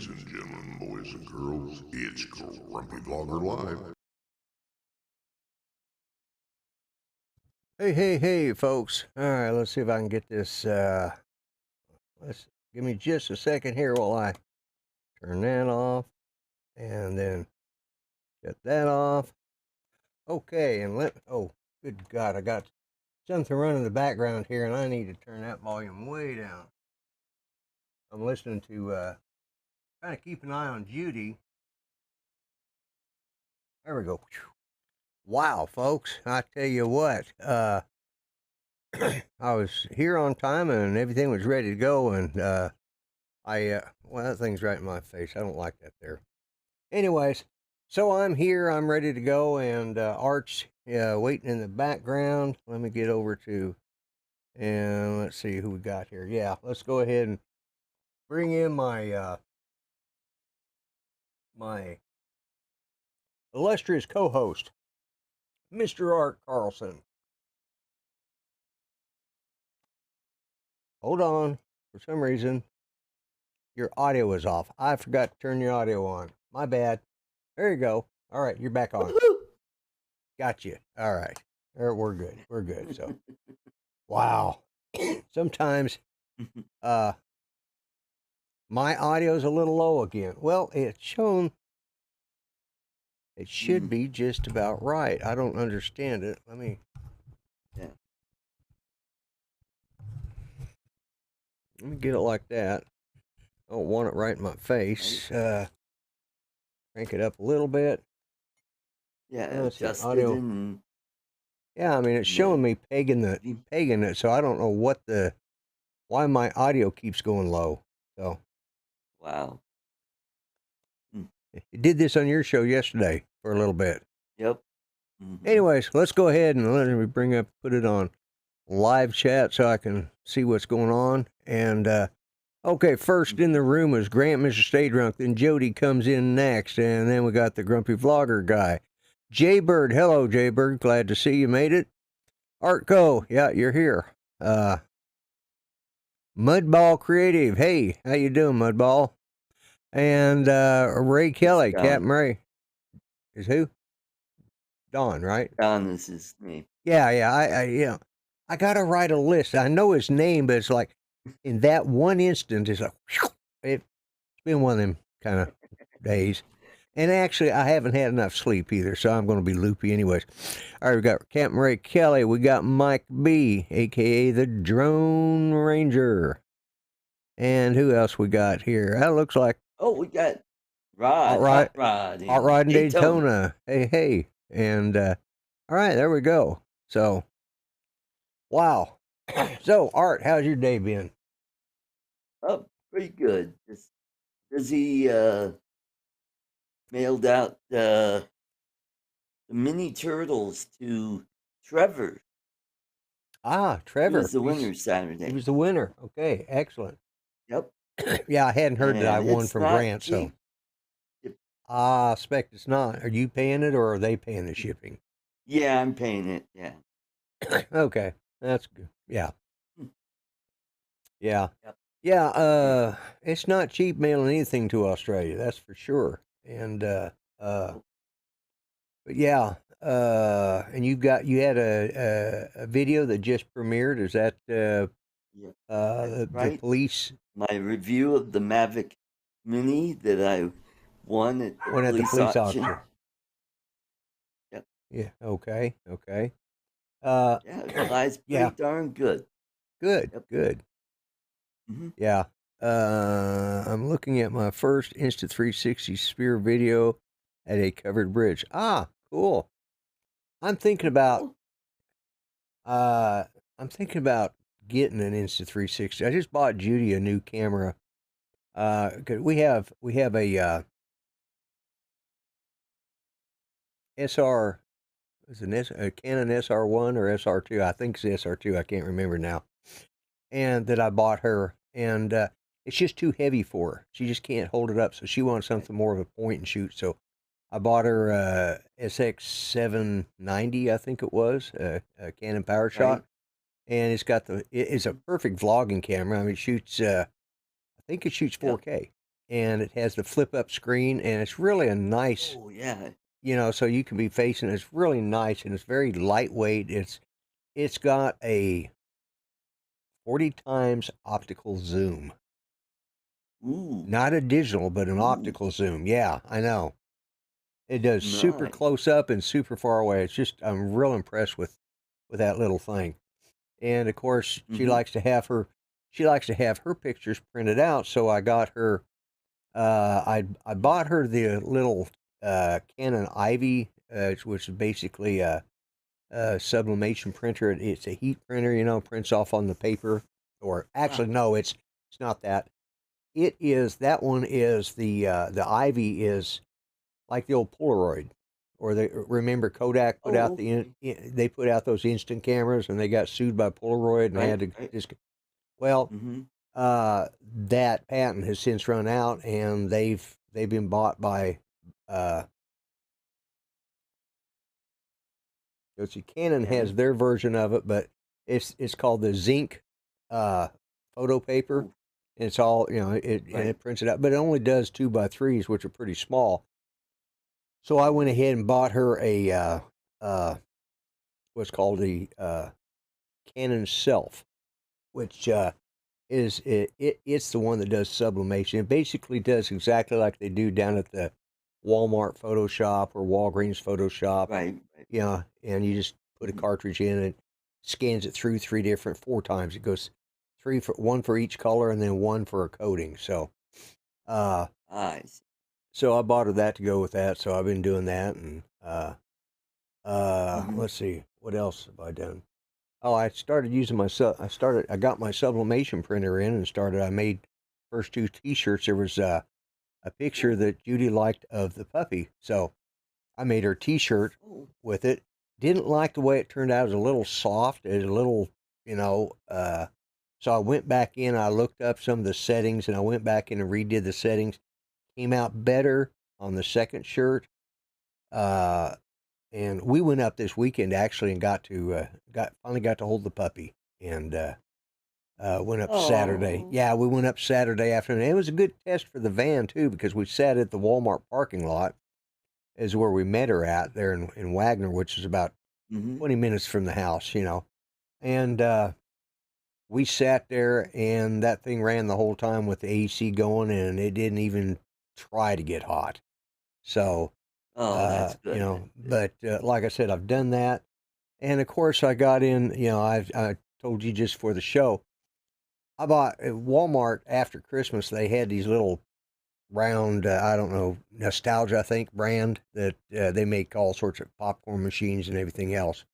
Ladies and gentlemen, boys and girls, it's Grumpy Vlogger Live. Hey, folks. All right, let's see if I can get this. Let's give me just a second here while I turn that off and then shut that off. Okay, and oh, good God, I got something running in the background here, and I need to turn that volume way down. I'm listening to, trying to keep an eye on Judy. There we go. Wow, folks, I tell you what, I was here on time and everything was ready to go, and well, that thing's right in my face. I don't like that there. Anyways, so I'm here. I'm ready to go, and Art's waiting in the background. Let me get over to, and let's see who we got here. Yeah, let's go ahead and bring in my my illustrious co-host, Mr. Art Carlson. Hold on. For some reason, your audio is off. I forgot to turn your audio on. My bad. There you go. All right, you're back on. Woo-hoo! Got you. All right. We're good. We're good. So, wow. Sometimes, my audio's a little low again. Well, it's shown. It should be just about right. I don't understand it. Let me. Yeah. Let me get it like that. I don't want it right in my face. Crank it up a little bit. Yeah, Adjust audio. and Yeah, I mean it's showing me pegging it, so I don't know why my audio keeps going low. So. Wow. You did this on your show yesterday for a little bit. Yep. Anyways, let's go ahead and let me put it on live chat so I can see what's going on. And okay, first in the room is Grant, Mr. Stay Drunk. Then Jody comes in next, and then we got the Grumpy Vlogger guy, Jaybird. Hello, Jaybird. Glad to see you made it. Artco, yeah, you're here. Mudball Creative. Hey, how you doing, Mudball? And Ray Kelly, Captain Ray. Is who? Don, right? Don is his name. Yeah. I gotta write a list. I know his name, but it's like in that one instant, it's like it's been one of them kind of days. And actually, I haven't had enough sleep either, so I'm going to be loopy anyways. All right, we got Captain Ray Kelly. We got Mike B, a.k.a. the Drone Ranger. And who else we got here? That looks like... Oh, we got Hot Rod in Daytona. Hey. And, all right, there we go. So, wow. So, Art, how's your day been? Oh, pretty good. Just busy, mailed out the mini turtles to Trevor. Ah, Trevor. He was the winner Saturday. He was the winner. Okay, excellent. Yep. Yeah, I hadn't heard that I won from Grant, cheap. So. I expect it's not. Are you paying it, or are they paying the shipping? Yeah, I'm paying it, yeah. Okay, that's good. Yeah. Yep. Yeah, it's not cheap mailing anything to Australia, that's for sure. And, but yeah, and you had a video that just premiered. Is that, the police? My review of the Mavic Mini that I won at the police auction. Yep. Yeah. Okay. Yeah, it flies pretty darn good. Good. Yep. Good. Yeah. I'm looking at my first Insta360 Sphere video at a covered bridge. Ah, cool. I'm thinking about getting an Insta360. I just bought Judy a new camera. We have a SR, a Canon SR1 or SR2. I think it's SR2. I can't remember now. And that I bought her, and it's just too heavy for her. She just can't hold it up, so she wants something more of a point and shoot. So I bought her SX790, I think it was, a Canon PowerShot, and it's a perfect vlogging camera. I mean, it shoots, I think it shoots 4K, and it has the flip up screen, and it's really a nice, Oh, yeah. so you can be facing. It's really nice, and it's very lightweight. It's got a 40 times optical zoom, Ooh. not a digital, but an Ooh. optical zoom. Yeah, I know. It does super Nice. close up and super far away. It's just I'm real impressed with that little thing. And of course, she Mm-hmm. likes to have her pictures printed out. So I got her. I bought her the little Canon Ivy, which is basically a sublimation printer. It's a heat printer, prints off on the paper. Or Ah. actually, no, it's not that. It is that one is the Ivy is like the old Polaroid, or they remember Kodak put out Oh, okay. they put out those instant cameras and they got sued by Polaroid and they Right, had to right. just well, Mm-hmm. that patent has since run out and they've been bought by uh let's see, Canon has Canon. their version of it, but it's called the zinc uh photo paper. Oh, And it's all and right. it prints it out, but it only does 2x3s, which are pretty small. So I went Oh. ahead and bought her a what's called the Canon Self, which it's the one that does sublimation. It basically does exactly like they do down at the Walmart Photoshop or Walgreens Photoshop. Right, right. And you just put a Mm-hmm. cartridge in and scans it through 4 times. It goes one for each color and then one for a coating. So uh I see. so I bought her that to go with that. So I've been doing that, and Mm-hmm. let's see, what else have I done? Oh, I started using I got my sublimation printer in and I made first 2 T-shirts. There was a picture Oh, that Judy liked of the puppy, so I made her T-shirt oh. with it. Didn't like the way it turned out. It was a little soft. It was a little, so I went back in. I looked up some of the settings, and I went back in and redid the settings. Came out better on the second shirt. Uh, and we went up this weekend actually and finally got to hold the puppy and went up Saturday. Oh. Yeah, we went up Saturday afternoon. It was a good test for the van too because we sat at the Walmart parking lot is where we met her at there in Wagner, which is about Mm-hmm. 20 minutes from the house. And we sat there and that thing ran the whole time with the AC going and it didn't even try to get hot. So Oh, that's good. That's good. but like I said, I've done that, and of course, I got in. I told you just for the show, I bought at Walmart after Christmas. They had these little round, I don't know, Nostalgia, I think, brand that they make all sorts of popcorn machines and everything else,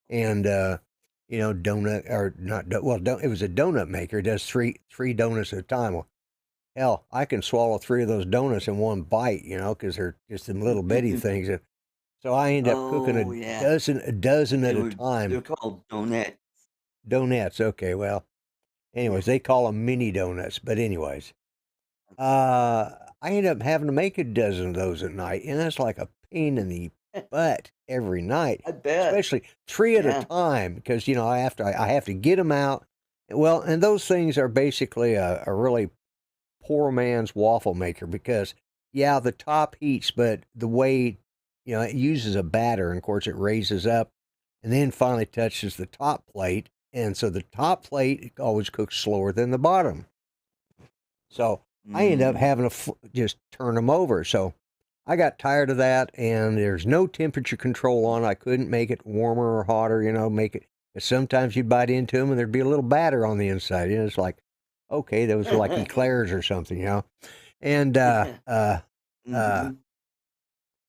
and donut or not? It was a donut maker. It does three donuts at a time. Well, hell, I can swallow 3 of those donuts in one bite, because they're just them little bitty things. So I end up cooking Oh, yeah. a dozen at a They're time. called donuts. Donuts, okay, well, Yeah. anyways, they call them mini donuts, but anyways, I end up having to make a dozen of those at night, and that's like a pain in the butt every night, I bet. especially 3 at a Yeah. time because, I have to get them out. Well, and those things are basically a really poor man's waffle maker because, yeah, the top heats, but the way, it uses a batter, and of course it raises up and then finally touches the top plate. And so the top plate always cooks slower than the bottom. So I end up Mm. having to just turn them over. So I got tired of that, and there's no temperature control on. I couldn't make it warmer or hotter, make it. Sometimes you'd bite into them, and there'd be a little batter on the inside. It's like, okay, those are like eclairs or something. And uh, Mm-hmm.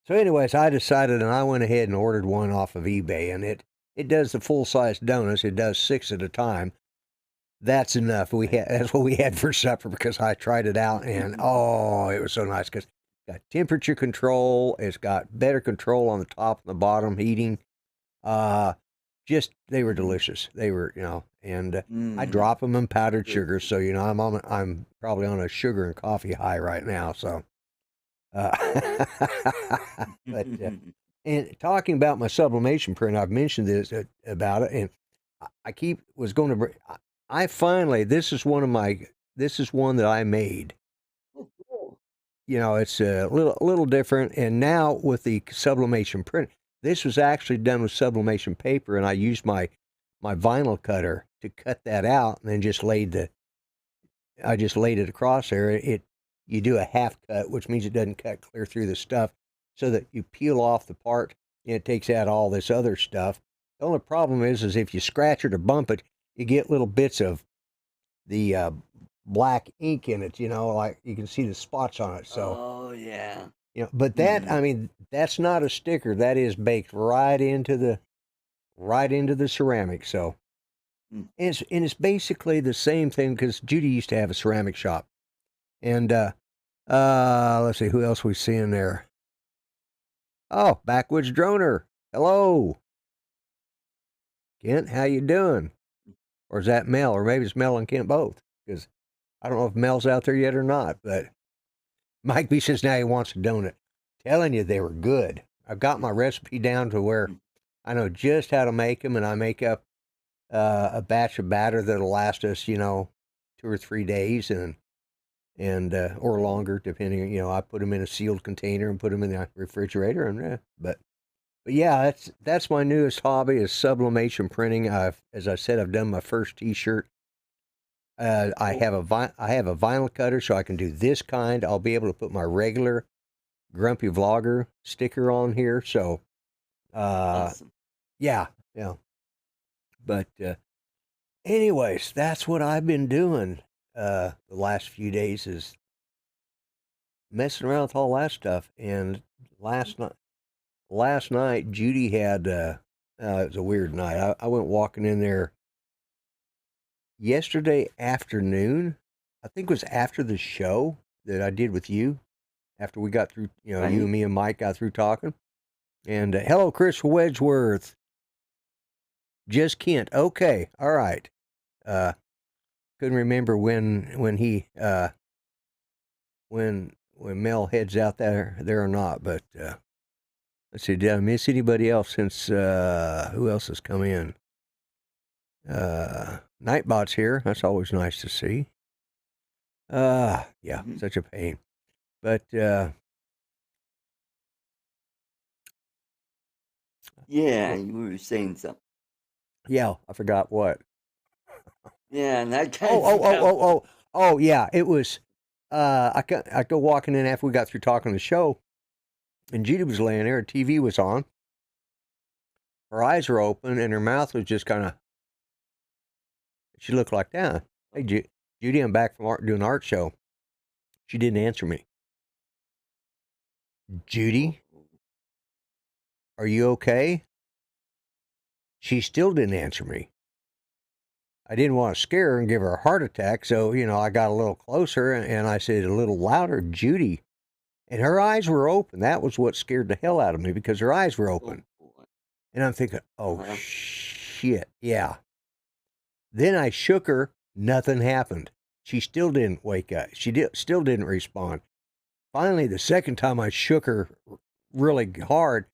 so, anyways, I decided, and I went ahead and ordered one off of eBay, and it does the full size donuts. It does 6 at a time. That's enough. Right. That's what we had for supper because I tried it out, and oh, it was so nice because it's got temperature control. It's got better control on the top and the bottom heating. Uh, just they were Mm-hmm. delicious. They were, and I Mm. drop them in powdered Good. sugar. So I'm probably on a sugar and coffee high right now. So, uh, but and talking about my sublimation print, I've mentioned this about it, and I keep was going to I finally this is one that I made, it's a little different. And now with the sublimation print, this was actually done with sublimation paper, and I used my vinyl cutter to cut that out, and then just laid it across there. You do a half cut, which means it doesn't cut clear through the stuff, so that you peel off the part and it takes out all this other stuff. The only problem is if you scratch it or bump it, you get little bits of the black ink in it, like you can see the spots on it. So, oh yeah, but that, I mean, that's not a sticker. That is baked right into the ceramic. So, and it's basically the same thing, because Judy used to have a ceramic shop, and let's see who else we see in there. Oh, Backwoods Droner. Hello, Kent. How you doing? Or is that Mel? Or maybe it's Mel and Kent both, because I don't know if Mel's out there yet or not. But Mike B says now he wants a donut. Telling you, they were good. I've got my recipe down to where I know just how to make them, and I make up a batch of batter that'll last us, 2 or 3 days, and or longer, depending. I put them in a sealed container and put them in the refrigerator, and but yeah, that's my newest hobby, is sublimation printing. As I said, I've done my first T-shirt. I have a vinyl cutter, so I can do this kind. I'll be able to put my regular Grumpy Vlogger sticker on here. So, awesome. Yeah. But anyways, that's what I've been doing the last few days, is messing around with all that stuff. And last night, Judy had, it was a weird night. I went walking in there yesterday afternoon. I think it was after the show that I did with you, after we got through, Right. you and me and Mike got through talking. And hello, Chris Wedgeworth. Just Kent. Okay. All right. Couldn't remember when he, when Mel heads out there or not, but, let's see, did I miss anybody else since, who else has come in? Nightbot's here. That's always nice to see. Yeah, such a pain. But, yeah, you were saying something. Yeah, I forgot what. Yeah, and that kind of Oh, yeah, it was, I go walking in after we got through talking the show, and Judy was laying there, her TV was on. Her eyes were open, and her mouth was just kind of, she looked like that. Hey, Judy, I'm back from doing an art show. She didn't answer me. Judy, are you okay? She still didn't answer me. I didn't want to scare her and give her a heart attack, so, I got a little closer, and I said a little louder, Judy. And her eyes were open. That was what scared the hell out of me, because her eyes were open. And I'm thinking, shit, yeah. Then I shook her. Nothing happened. She still didn't wake up. She still didn't respond. Finally, the second time I shook her really hard,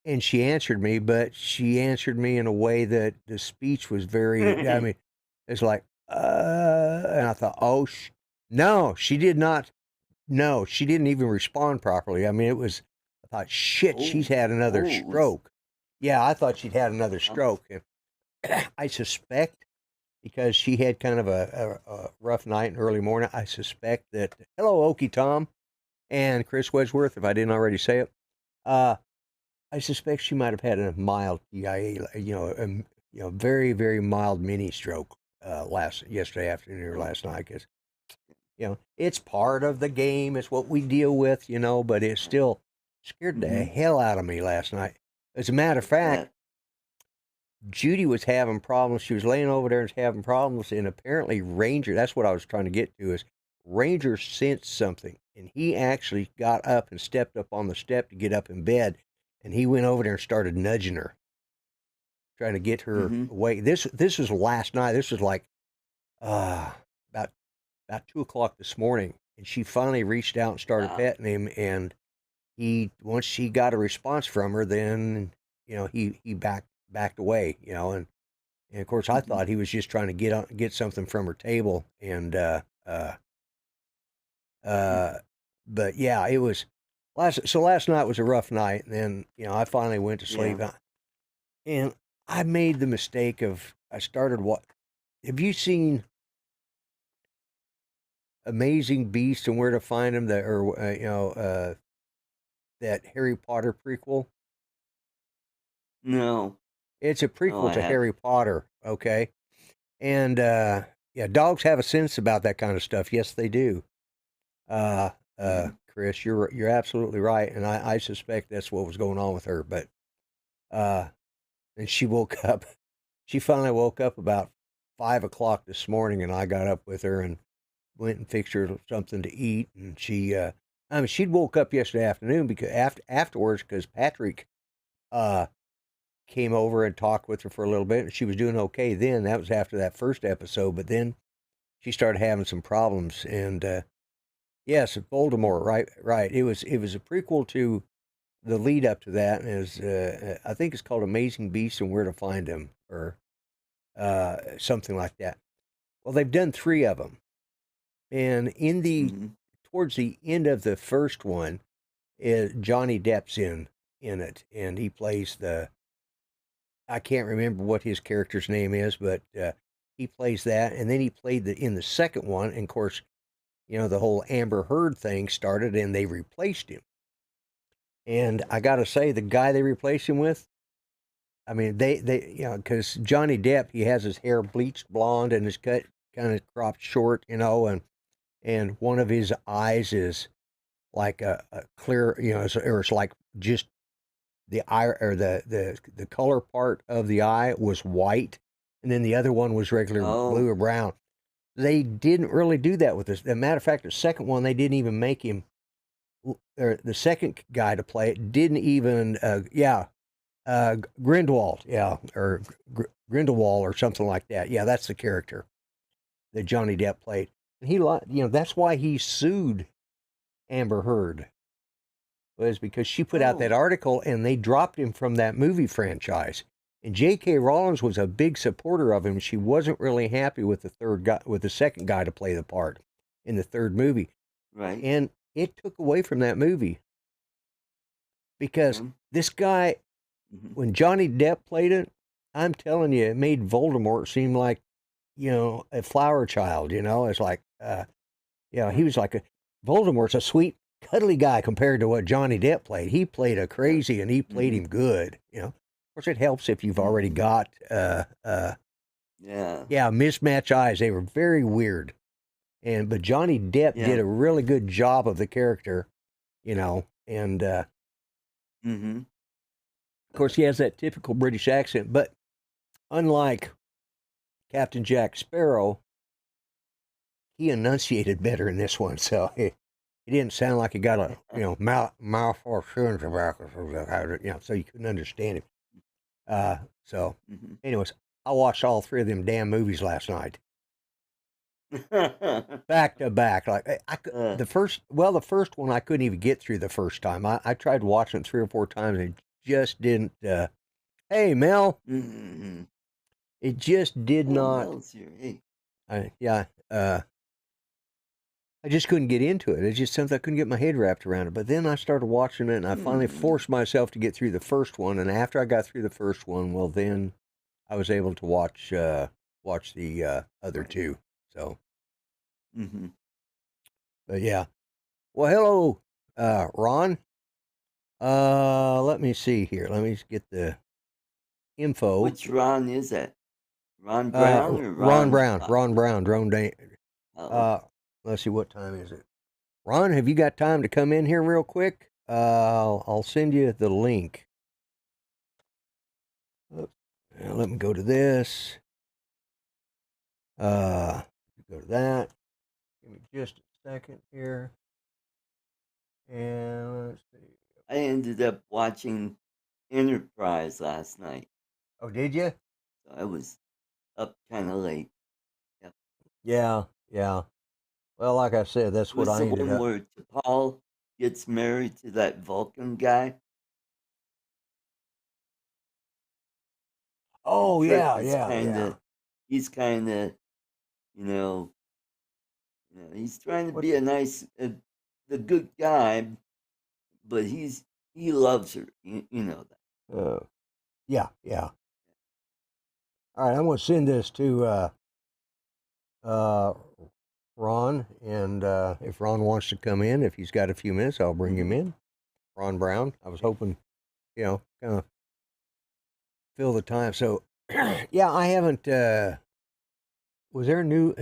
and she answered me, but she answered me in a way that the speech was very, I mean, it's like, and I thought, no, she did not. No, she didn't even respond properly. I mean, I thought, shit, she's had another stroke. Yeah, I thought she'd had another stroke. And I suspect, because she had kind of a rough night and early morning, I suspect that, hello, Okie Tom and Chris Wedgeworth, if I didn't already say it, I suspect she might have had a mild TIA, very, very mild mini stroke yesterday afternoon or last night, because, it's part of the game. It's what we deal with, but it still scared the hell out of me last night. As a matter of fact, Judy was having problems. She was laying over there and having problems, and apparently Ranger, that's what I was trying to get to, is Ranger sensed something, and he actually got up and stepped up on the step to get up in bed, and he went over there and started nudging her, trying to get her away. This was last night. This was like about 2:00 this morning, and she finally reached out and started petting him, and once she got a response from her, then he backed away, and of course I thought he was just trying to get something from her table, and but yeah, it was last night was a rough night, and then I finally went to sleep, Yeah. and I made the mistake of I started what? Have you seen Amazing Beast and Where to Find Them? That Harry Potter prequel. No. It's a No, prequel I to haven't. Harry Potter. Okay, and yeah, dogs have a sense about that kind of stuff. Yes, they do. Chris, you're absolutely right, and I suspect that's what was going on with her. But and she woke up. She finally woke up about 5 o'clock this morning, and I got up with her and went and fixed her something to eat. And she'd woke up yesterday afternoon because afterwards, because Patrick uh came over and talked with her for a little bit, and she was doing okay then. That was after that first episode, but then she started having some problems, and yes, Voldemort, right. It was a prequel to the lead up to that, and is I think it's called Amazing Beasts and Where to Find Them, or something like that. Well, they've done three of them, and towards the end of the first one, Johnny Depp's in it, and he plays the I can't remember what his character's name is, but he plays that, and then he played in the second one, and of course, the whole Amber Heard thing started, and they replaced him. And I got to say, the guy they replaced him with, I mean, because Johnny Depp, he has his hair bleached blonde and his cut kind of cropped short, and one of his eyes is like a clear, or it's like just the eye, or the color part of the eye was white, and then the other one was regular blue or brown. They didn't really do that with this. As a matter of fact, the second one, they didn't even make him, or the second guy to play it didn't even, Grindelwald, or Grindelwald or something like that. Yeah, that's the character that Johnny Depp played. And that's why he sued Amber Heard, was because she put out that article and they dropped him from that movie franchise. And J.K. Rowling was a big supporter of him. She wasn't really happy with the second guy to play the part in the third movie. Right. And it took away from that movie because this guy, when Johnny Depp played it, I'm telling you, it made Voldemort seem like, a flower child. It's like, he was like Voldemort's a sweet, cuddly guy compared to what Johnny Depp played. He played a crazy, and he played him good. Of course, it helps if you've already got, mismatched eyes. They were very weird, but Johnny Depp did a really good job of the character, and of course he has that typical British accent, but unlike Captain Jack Sparrow, he enunciated better in this one, so he didn't sound like he got a mouthful of chewing tobacco, so you couldn't understand him. Anyways, I watched all three of them damn movies last night, back to back. Like the first one I couldn't even get through the first time. I tried watching it 3 or 4 times and it just didn't. Hey, Mel, it just did not. Mel's here. Hey. I just couldn't get into it. It's just something I couldn't get my head wrapped around it. But then I started watching it, and I finally forced myself to get through the first one. And after I got through the first one, well, then I was able to watch the other two. So, but yeah. Well, hello, Ron. Let me see here. Let me get the info. Which Ron is that? Ron Brown or Ron Brown? Ron Brown. Let's see, what time is it? Ron, have you got time to come in here real quick? I'll send you the link. Let me go to this. Go to that. Give me just a second here. And let's see. I ended up watching Enterprise last night. Oh, did you? So I was up kind of late. Yep. Yeah. Well, like I said, that's what I ended up. Where T'Pol gets married to that Vulcan guy. Oh, yeah. He's kind of, he's trying to be a nice, the good guy, but he loves her. You know that. Yeah. All right, I'm going to send this to Ron, and if Ron wants to come in, if he's got a few minutes, I'll bring him in. Ron Brown. I was hoping, kind of fill the time. So, yeah, I haven't. Is there a new?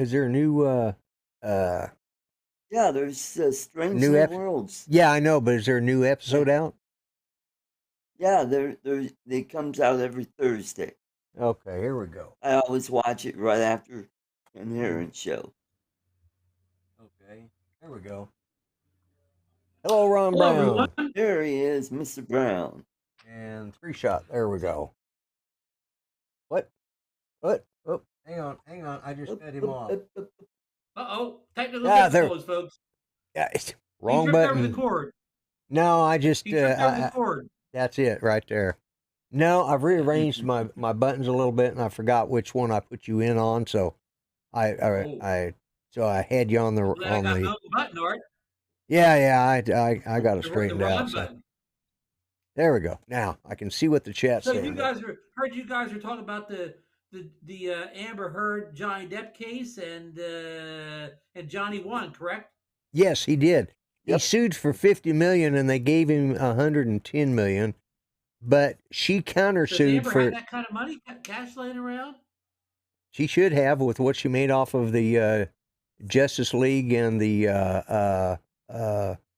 Yeah, there's Strange New New Worlds. Yeah, I know, but is there a new episode out? Yeah, they comes out every Thursday. Okay, here we go. I always watch it right after an Aaron show. Okay, here we go. Hello, Ron Hello, Brown. everyone. There he is, Mr. Brown. And 3-shot. There we go. What? Oh, hang on. I just cut him off. Uh-oh. Technical difficulties, folks. Yeah, wrong he button. Over the cord. No, I just he over the cord. That's it right there. No, I've rearranged my buttons a little bit, and I forgot which one I put you in on. So I had you on the I got no button, Art. Yeah, I got it straightened out. So. There we go. Now I can see what the chat's saying. So you guys were talking about the Amber Heard Johnny Depp case, and Johnny won, correct? Yes, he did. Yep. He sued for $50 million, and they gave him $110 million. But she countersued for had that kind of money, cash laying around. She should have, with what she made off of the Justice League and the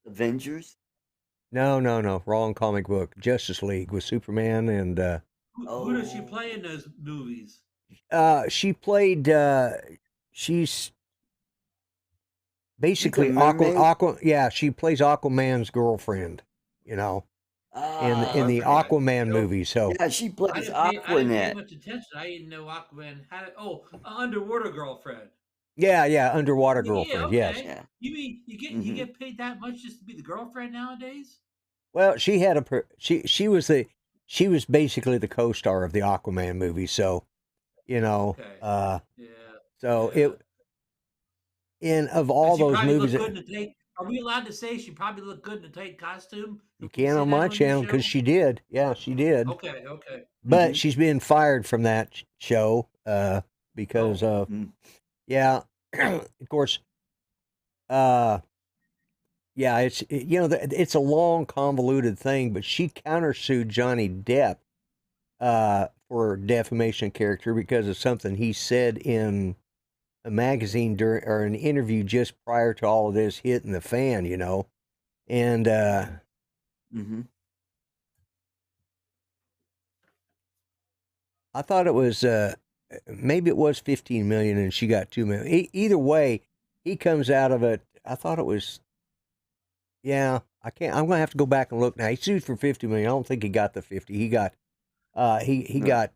Avengers. No, wrong comic book. Justice League with Superman and. Who does she play in those movies? She played. She's basically Aqua. Yeah, she plays Aquaman's girlfriend. In the Aquaman movie. So yeah, she plays Aquanet. I didn't pay much attention. I didn't know Aquaman had. Underwater girlfriend. Yeah, underwater girlfriend. Yeah, okay. Yes. Yeah. You mean you get paid that much just to be the girlfriend nowadays? Well, she had she was basically the co-star of the Aquaman movie. So, Okay. So of all those movies, are we allowed to say she probably looked good in a tight costume? You can on my channel because she did. Yeah, she did. Okay. But she's been fired from that show because of of course. Yeah, it's a long, convoluted thing, but she countersued Johnny Depp for defamation of character because of something he said in a magazine or an interview just prior to all of this hitting the fan, and I thought it was maybe it was 15 million and she got 2 million. Either way, he comes out of it. I thought it was. Yeah, I can't. I'm gonna have to go back and look now. He sued for 50 million. I don't think he got the 50. He got he got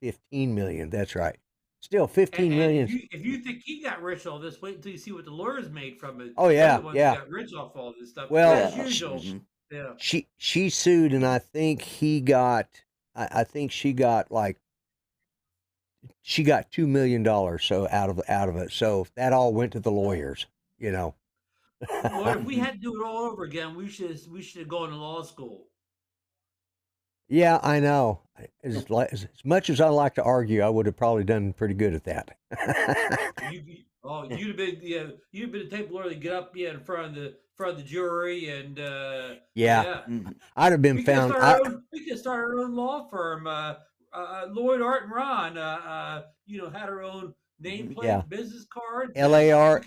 15 million. That's right. Still 15 million. If you think he got rich all this, wait until you see what the lawyers made from it. Oh yeah, got rich off all this stuff. Well, as usual. She sued, and I think he got. I think she got she got $2 million so out of it. So that all went to the lawyers. Well, if we had to do it all over again, we should have gone to law school. Yeah, I know. As much as I like to argue, I would have probably done pretty good at that. You'd have been the type of lawyer to get up in front of the jury and I'd have been found. We could start our own law firm. Lloyd, Art, and Ron. Had our own nameplate, business cards. LAR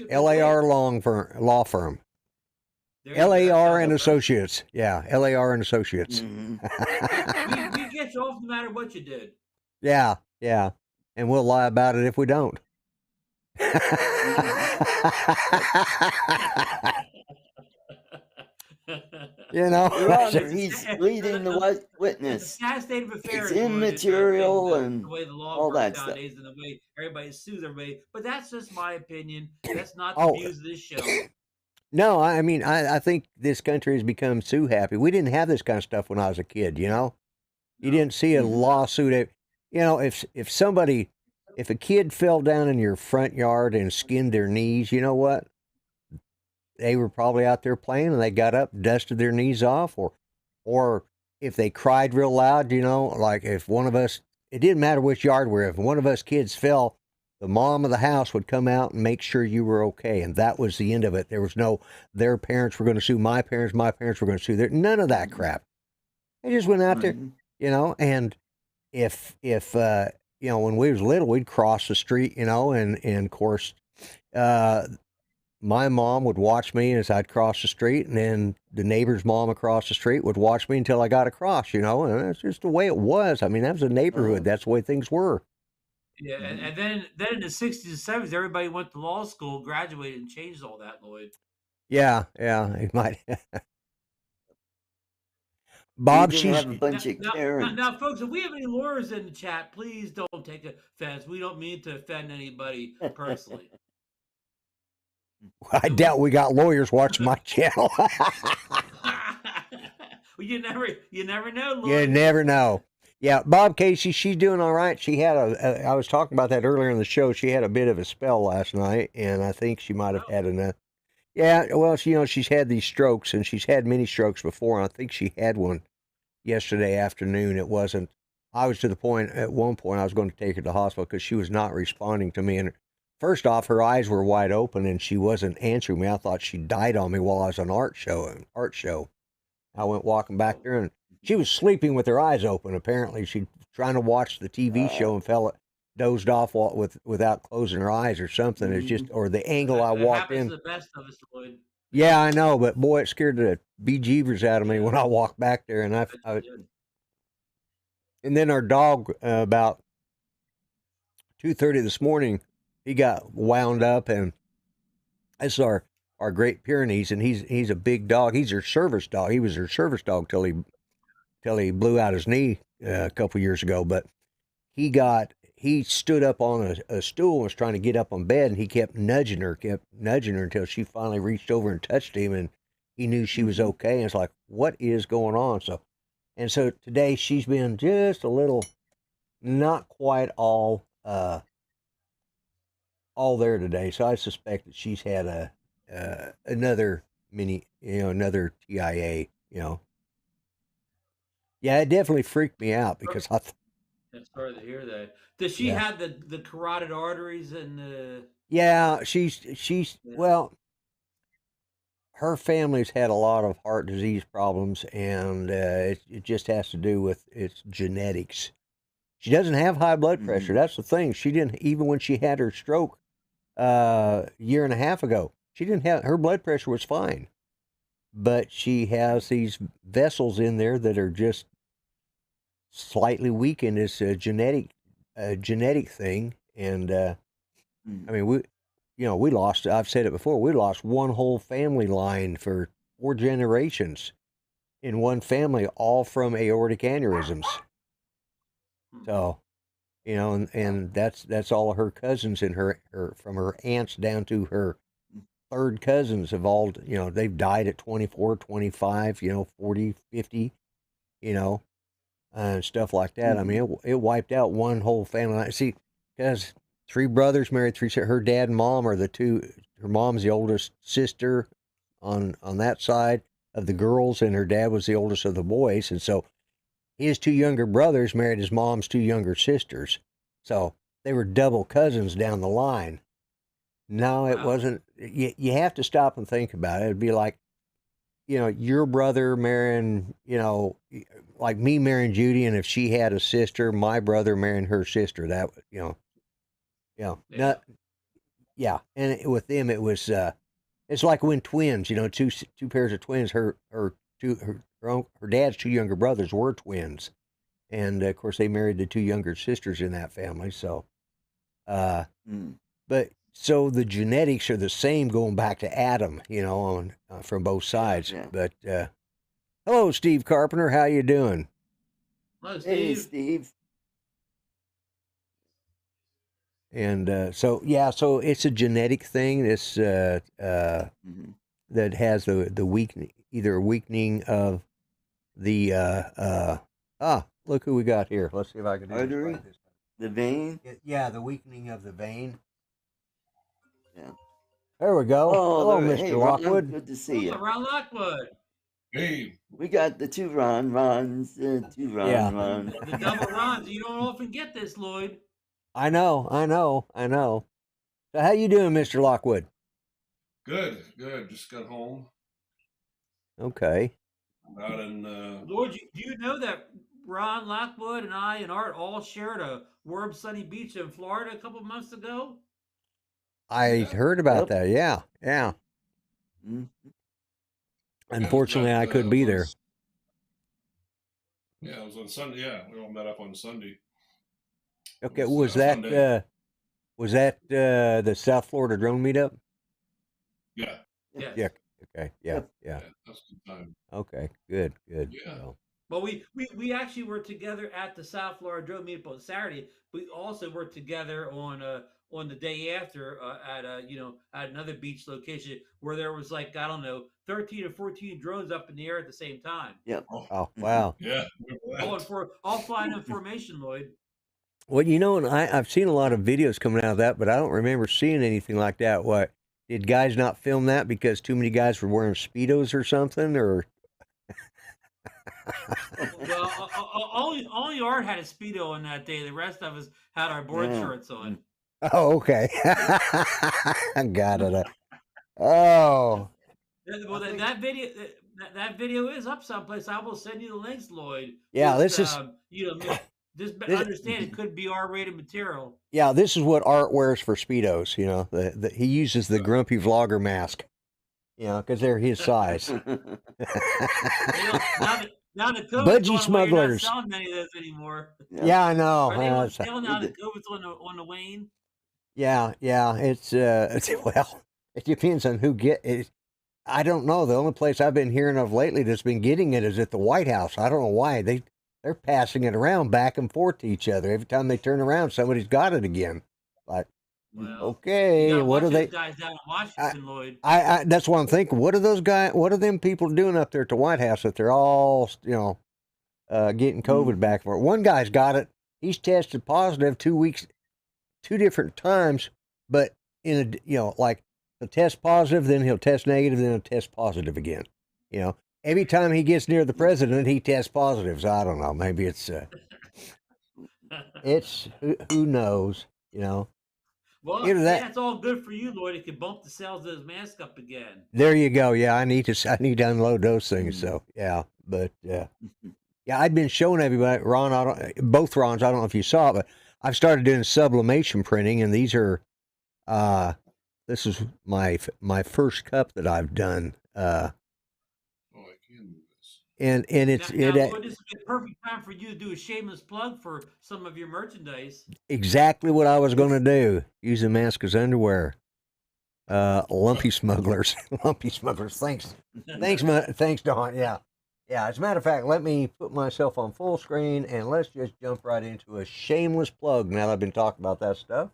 law firm. LAR and Associates. Yeah, LAR and Associates. We get you off no matter what you did. Yeah. And we'll lie about it if we don't. Your Honor, he's leading the witness. It's immaterial and the way the law all that stuff nowadays, and the way everybody sues everybody. But that's just my opinion. That's not the views of this show. No, I mean, I think this country has become too happy. We didn't have this kind of stuff when I was a kid, You didn't see a lawsuit. If a kid fell down in your front yard and skinned their knees, you know what? they were probably out there playing and they got up, dusted their knees off, or if they cried real loud, like if one of us, it didn't matter which yard we're in, if one of us kids fell, the mom of the house would come out and make sure you were okay. And that was the end of it. There was no, their parents were going to sue my parents were going to sue their, none of that crap. They just went out there, and if when we was little, we'd cross the street, and of course, my mom would watch me as I'd cross the street, and then the neighbor's mom across the street would watch me until I got across, and that's just the way it was. I mean, that was a neighborhood. That's the way things were. Yeah, and then in the 60s and 70s, everybody went to law school, graduated, and changed all that, Lloyd. Yeah, it might. Bob, she's have a bunch of Karens. Now, folks, if we have any lawyers in the chat, please don't take offense. We don't mean to offend anybody personally. I doubt we got lawyers watching my channel. Well, you never know, Lloyd. You never know. Yeah, Bob Casey, she's doing all right. She had I was talking about that earlier in the show. She had a bit of a spell last night, and I think she might have had enough. Yeah, well, she's had these strokes, and she's had many strokes before. And I think she had one yesterday afternoon. It wasn't, I was to the point, at one point, I was going to take her to the hospital because she was not responding to me. And first off, her eyes were wide open, and she wasn't answering me. I thought she died on me while I was on art show. I went walking back there, and she was sleeping with her eyes open. Apparently, she's trying to watch the TV show and dozed off without closing her eyes or something. It's just, or the angle I walked in. The best of us, Lloyd. Yeah, I know, but boy, it scared the bejeebers out of me when I walked back there, and and then our dog about 2:30 this morning, he got wound up, and this is our Great Pyrenees, and he's a big dog. He's her service dog. He was her service dog till he blew out his knee a couple years ago. But he stood up on a stool and was trying to get up on bed, and he kept nudging her until she finally reached over and touched him, and he knew she was okay. And it's like, what is going on? So today she's been just a little, not quite all there today. So I suspect that she's had another another TIA, Yeah, it definitely freaked me out because I sorry to hear that. Does she have the carotid arteries and Yeah, she's well, her family's had a lot of heart disease problems, and it just has to do with its genetics. She doesn't have high blood pressure. That's the thing. She didn't, even when she had her stroke year and a half ago, she didn't have, her blood pressure was fine. But she has these vessels in there that are just slightly weakened. It's a genetic thing. And I mean, we lost, I've said it before, we lost one whole family line for 4 generations in one family, all from aortic aneurysms. So, and that's all of her cousins and her from her aunts down to her third cousins have all, they've died at 24, 25, 40, 50, and stuff like that. I mean, it wiped out one whole family. See, because 3 brothers married 3 sisters. Her dad and mom are the two. Her mom's the oldest sister on that side of the girls, and her dad was the oldest of the boys. And so his 2 younger brothers married his mom's 2 younger sisters. So they were double cousins down the line. No, it wasn't. You have to stop and think about it. It'd be like, your brother marrying, like me marrying Judy, and if she had a sister, my brother marrying her sister. That, And with them, it was, it's like when twins, two pairs of twins. Her dad's 2 younger brothers were twins, and of course they married the 2 younger sisters in that family. So, but. So the genetics are the same going back to Adam, from both sides. Yeah. But hello, Steve Carpenter. How you doing? Hello, Steve. Hey, Steve. And so it's a genetic thing. This that has the weakening, either a weakening of the look who we got here. Let's see if I can do artery, this. The vein. Yeah, the weakening of the vein. Yeah. There we go. Oh, Hello, there, Mr. hey, Ron, Lockwood. good to see you. Ron Lockwood. Hey, We got the two Rons, two Yeah. Rons. The double Rons. You don't often get this, Lloyd. I know. So how you doing, Mr. Lockwood? good. Just got home. Okay. Out in Lloyd, do you know that Ron Lockwood and I and Art all shared a warm, sunny beach in Florida a couple months ago? I heard about that. Yeah. Mm-hmm. Unfortunately, I couldn't be there. Yeah, it was on Sunday. Yeah, we all met up on Sunday. Okay. Was that the South Florida drone meetup? Yeah. Yes. Yeah. Okay. Yeah. That's a good time. Okay. Good. Yeah. So, Well, we actually were together at the South Florida Drone Meetup on Saturday. We also were together on the day after at at another beach location where there was like, I don't know, 13 or 14 drones up in the air at the same time. Yep. oh wow. Yeah. All flying information, Lloyd. Well, and I've seen a lot of videos coming out of that, but I don't remember seeing anything like that. What, did guys not film that because too many guys were wearing Speedos or something? Or Well, only Art had a Speedo on that day. The rest of us had our board shorts on. oh, okay. I got it. Oh, Well, that video is up someplace. I will send you the links, Lloyd. yeah. Just understand it could be R-rated material. Yeah, this is what Art wears for Speedos. He uses the grumpy vlogger mask. Because they're his size. Now the COVID's Budgie smugglers. You're not selling many of those anymore. Yeah, I know. Are they on sale now that COVID's on the wane? Yeah. It's well, it depends on who get it. I don't know. The only place I've been hearing of lately that's been getting it is at the White House. I don't know why they're passing it around back and forth to each other. Every time they turn around, somebody's got it again. Like, well, okay, what are they? Guys down in Washington, Lloyd. I that's what I'm thinking. What are those guys? What are them people doing up there at the White House that they're all getting COVID back for? One guy's got it. He's tested positive 2 weeks, 2 different times, but in like he'll test positive, then he'll test negative, then he'll test positive again. Every time he gets near the president, he tests positive. So I don't know. Maybe it's who knows. Well, that's all good for you, Lloyd. It can bump the sales of those masks up again. There you go. Yeah, I need to unload those things. So yeah, but yeah, I'd been showing everybody, both Rons. I don't know if you saw it, but I've started doing sublimation printing, and these are, this is my first cup that I've done. I can move this. And it's now, Lloyd, this would be a perfect time for you to do a shameless plug for some of your merchandise. Exactly what I was going to do. Use the mask as underwear. Lumpy smugglers. Lumpy smugglers. Thanks, Dawn. Yeah. As a matter of fact, let me put myself on full screen and let's just jump right into a shameless plug now that I've been talking about that stuff.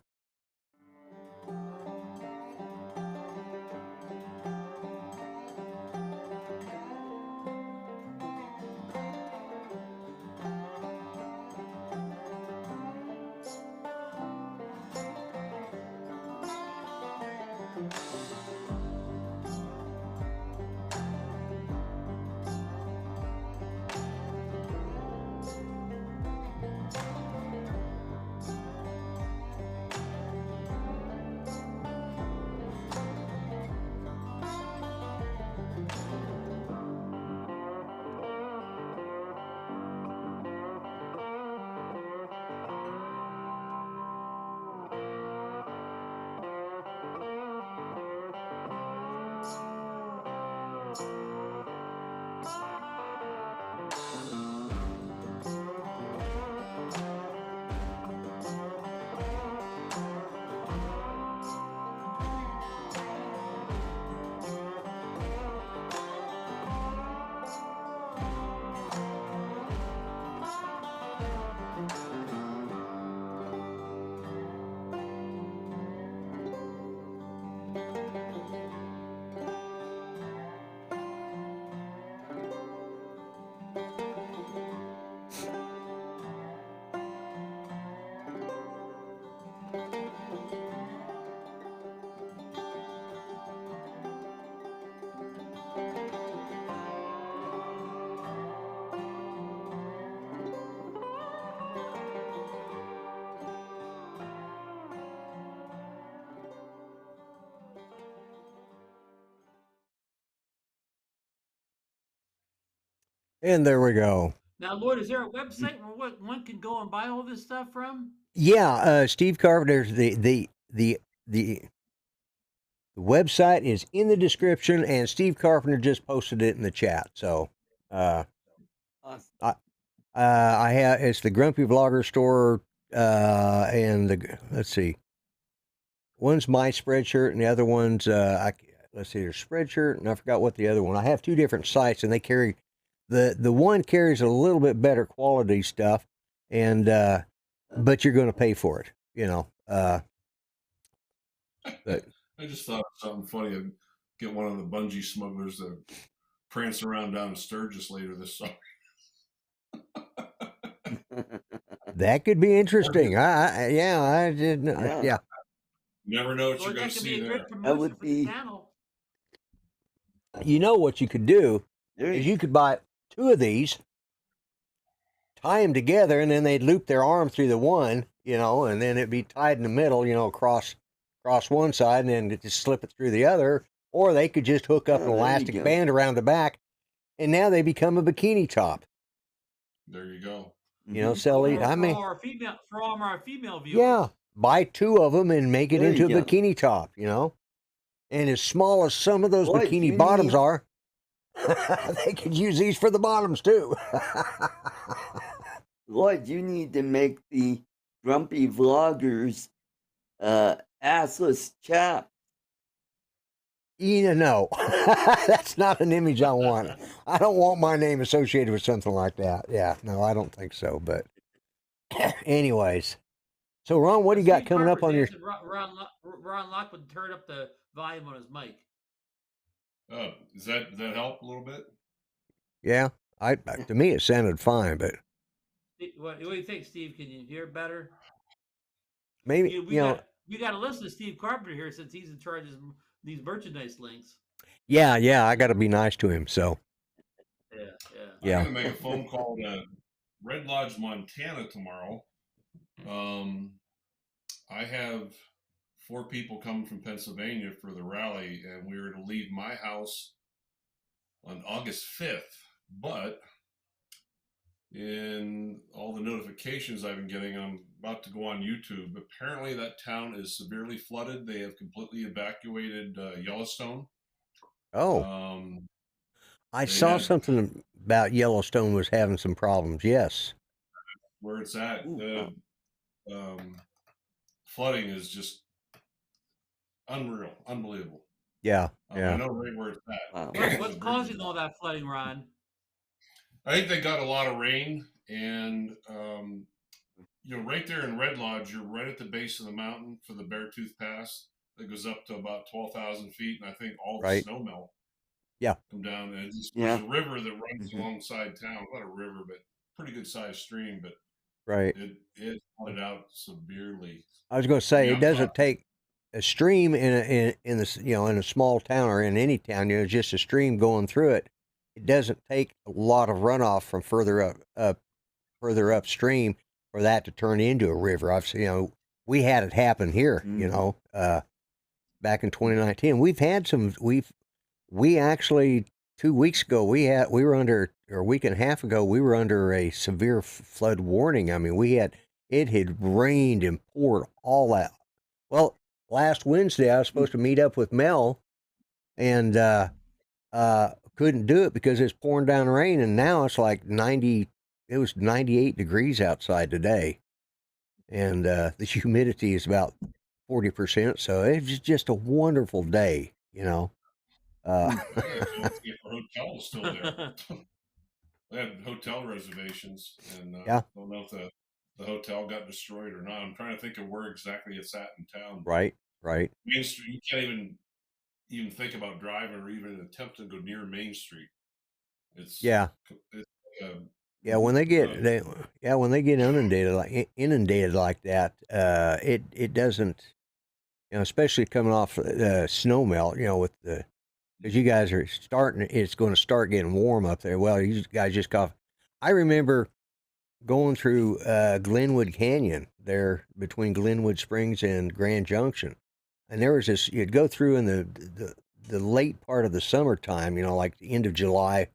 And there we go. Now, Lloyd, is there a website where one can go and buy all this stuff from? Yeah, Steve Carpenter's the website is in the description, and Steve Carpenter just posted it in the chat. So, Awesome. I have it's the Grumpy Vlogger store, and let's see, one's my Spreadshirt, and the other one's let's see, there's Spreadshirt, and I forgot what the other one. I have two different sites, and they carry the one carries a little bit better quality stuff, and but you're going to pay for it, you know. But I just thought of something funny. I'd get one of the bungee smugglers to prance around down to Sturgis later this summer. that could be interesting. I didn't. Yeah. Never know what Well, you're going that to could be see a there. great promotion would for the be- channel. You know what you could do is you could buy two of these, tie them together, and then they'd loop their arm through the one, you know, and then it'd be tied in the middle, you know, across one side, and then just slip it through the other. Or they could just hook up an there you elastic go. band around the back, and now they become a bikini top. There you go. You know, Mhm. Sally. For I mean, for all our female viewers. yeah, buy two of them and make it There into a you go. bikini top. You know, and as small as some of those Lloyd, bikini you bottoms need- are, they could use these for the bottoms too. Lloyd, you need to make the Grumpy Vloggers assless chap. No, that's not an image I want. I don't want my name associated with something like that. Yeah, no, I don't think so. But anyways, so Ron, what do you got Steve coming up on your? Carpenter's Ron Lockwood turned up the volume on his mic. Does that help a little bit? Yeah, to me it sounded fine, but What do you think, Steve? Can you hear better? maybe We got to listen to Steve Carpenter here since he's in charge of these merchandise links. Yeah, I got to be nice to him. So Yeah. I'm going to make a phone call to Red Lodge, Montana tomorrow. I have 4 people coming from Pennsylvania for the rally, and we were to leave my house on August 5th. But in all the notifications I've been getting, I'm about to go on YouTube. Apparently, that town is severely flooded. They have completely evacuated Yellowstone. I saw something about Yellowstone was having some problems. Yes, Where it's at, Ooh, flooding is just unreal, unbelievable. yeah. I know right where it's at. Wow. What's causing all that flooding, Ron? I think they got a lot of rain, and right there in Red Lodge, you're right at the base of the mountain for the Beartooth Pass that goes up to about 12,000 feet, and I think all the snow melt. Yeah. Come down, and Yeah. there's a river that runs alongside town. Not a river, but pretty good sized stream. But Right. it flooded out severely. I was going to say Yeah, it doesn't take a stream in this, in a small town or in any town. Just a stream going through it. It doesn't take a lot of runoff from further upstream for that to turn into a river. I've seen, we had it happen here. Back in 2019, we've had some. We actually 2 weeks ago we were under, or a week and a half ago we were under a severe flood warning. I mean, it had rained and poured all out. Well, last Wednesday I was supposed to meet up with Mel, and couldn't do it because it's pouring down rain, and now it's like 90. It was 98 degrees outside today, and the humidity is about 40%. So it was just a wonderful day, If our hotel was still there. They had hotel reservations, and don't know if the hotel got destroyed or not. I'm trying to think of where exactly it's at in town. Right. Main Street, you can't even think about driving or even attempt to go near Main Street. It's when they get inundated like that, it doesn't, especially coming off snow melt, with because you guys are it's going to start getting warm up there. Well, you guys just I remember going through Glenwood Canyon there between Glenwood Springs and Grand Junction, and there was this, you'd go through in the late part of the summertime, like the end of July,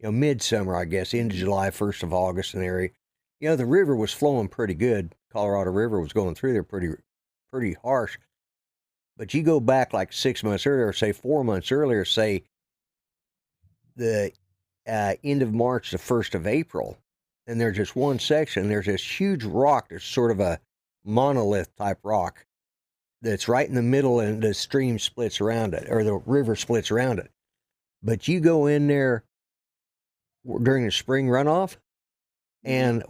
midsummer, I guess, into July, 1st of August and area. The river was flowing pretty good. Colorado River was going through there pretty harsh. But you go back like 6 months earlier, or say 4 months earlier, say the end of March, the 1st of April, and there's just one section. There's this huge rock. There's sort of a monolith type rock that's right in the middle, and the stream splits around it, or the river splits around it. But you go in there during the spring runoff, and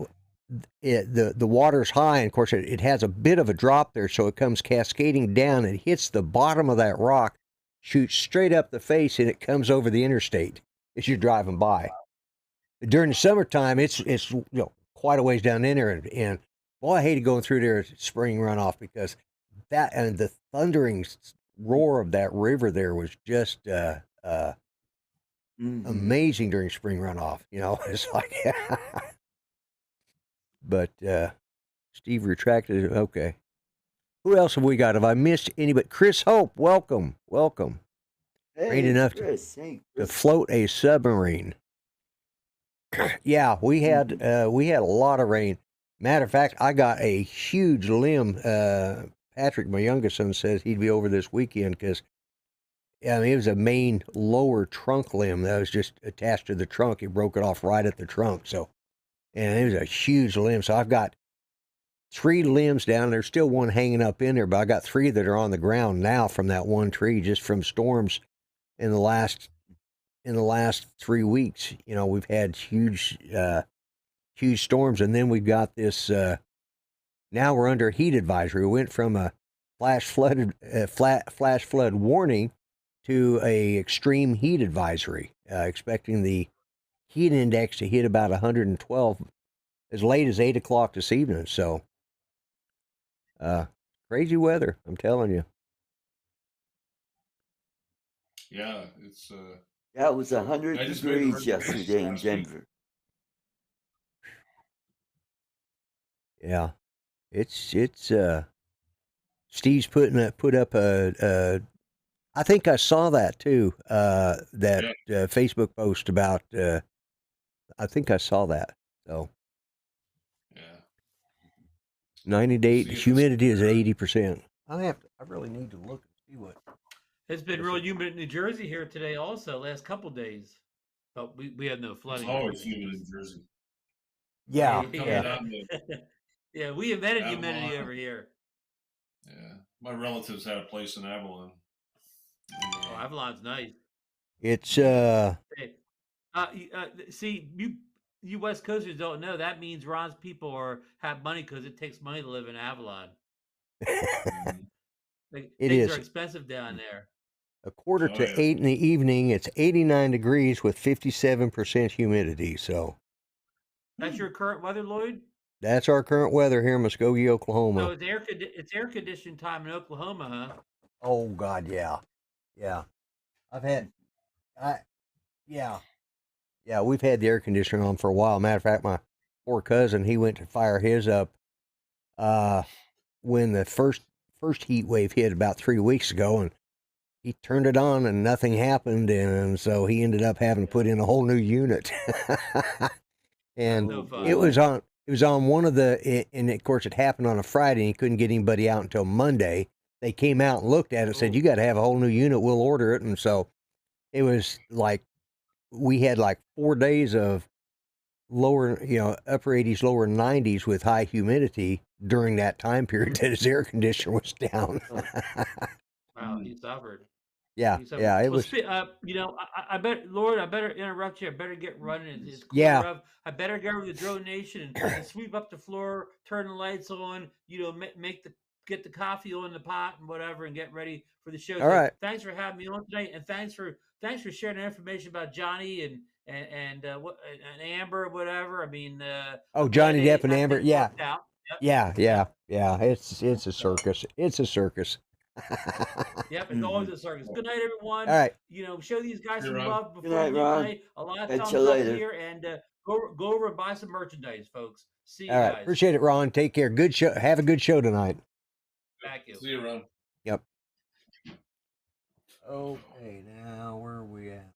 the water's high, and of course it has a bit of a drop there, so it comes cascading down and hits the bottom of that rock, shoots straight up the face, and it comes over the interstate as you're driving by. During the summertime, it's quite a ways down in there, and boy, I hated going through there at spring runoff, because that and the thundering roar of that river there was just amazing during spring runoff. It's like, but Steve retracted it. Okay. Who else have we got? Have I missed anybody? Chris Hope, welcome. Hey, Great enough Chris. to float a submarine. Yeah, we had a lot of rain. Matter of fact, I got a huge limb. Patrick, my youngest son, says he'd be over this weekend because, it was a main lower trunk limb that was just attached to the trunk. He broke it off right at the trunk. So, and it was a huge limb. So I've got 3 limbs down. There's still one hanging up in there, but I got 3 that are on the ground now from that one tree, just from storms in the last 3 weeks. We've had huge storms, and then we've got this. Now we're under a heat advisory. We went from a flash flood warning to a extreme heat advisory, expecting the heat index to hit about 112 as late as 8 o'clock this evening. So, crazy weather, I'm telling you. Yeah, it's it was 100 degrees yesterday in Denver. Yeah, it's Steve's put up a I think I saw that too. That Facebook post about. I think I saw that. So. Yeah. 90-day humidity is at 80%. I really need to look and see what. It's been real humid in New Jersey here today, also last couple days, but we had no flooding. It's always humid in Jersey. Yeah, yeah. We invented humidity over here. Yeah, my relatives had a place in Avalon. Oh, Avalon's nice. It's see, you West Coasters don't know that means Ron's people have money because it takes money to live in Avalon. Things are expensive down there. A quarter to 8 in the evening. It's 89 degrees with 57% humidity. So that's your current weather, Lloyd? That's our current weather here in Muskogee, Oklahoma. So it's air conditioned time in Oklahoma, huh? Oh God, yeah. We've had the air conditioner on for a while. Matter of fact, my poor cousin, he went to fire his up when the first heat wave hit about 3 weeks ago, and he turned it on and nothing happened, and so he ended up having to put in a whole new unit. And it was on one of and of course it happened on a Friday, and he couldn't get anybody out until Monday. They came out and looked at it and said, "You got to have a whole new unit. We'll order it." And so it was like we had like 4 days of lower, upper 80s, lower 90s with high humidity during that time period that his air conditioner was down. Wow, he suffered. Yeah, it was. I better, Lord, I better interrupt you. I better get running. It's I better go over to the Drone Nation and sweep up the floor, turn the lights on. Get the coffee on the pot and whatever, and get ready for the show. All right. Thanks for having me on tonight, and thanks for sharing the information about Johnny and Amber, whatever. I mean, Johnny Depp and Amber. Yeah. Yep. Yeah. It's a circus. It's a circus. Yep, it's always a circus. Good night, everyone. All right. Show these guys some love before night, tonight. A lot of thumbs up here, and go over and buy some merchandise, folks. See you guys. Appreciate it, Ron. Take care. Good show. Have a good show tonight. Thank you. See you, Ron. Yep. Okay, now where are we at?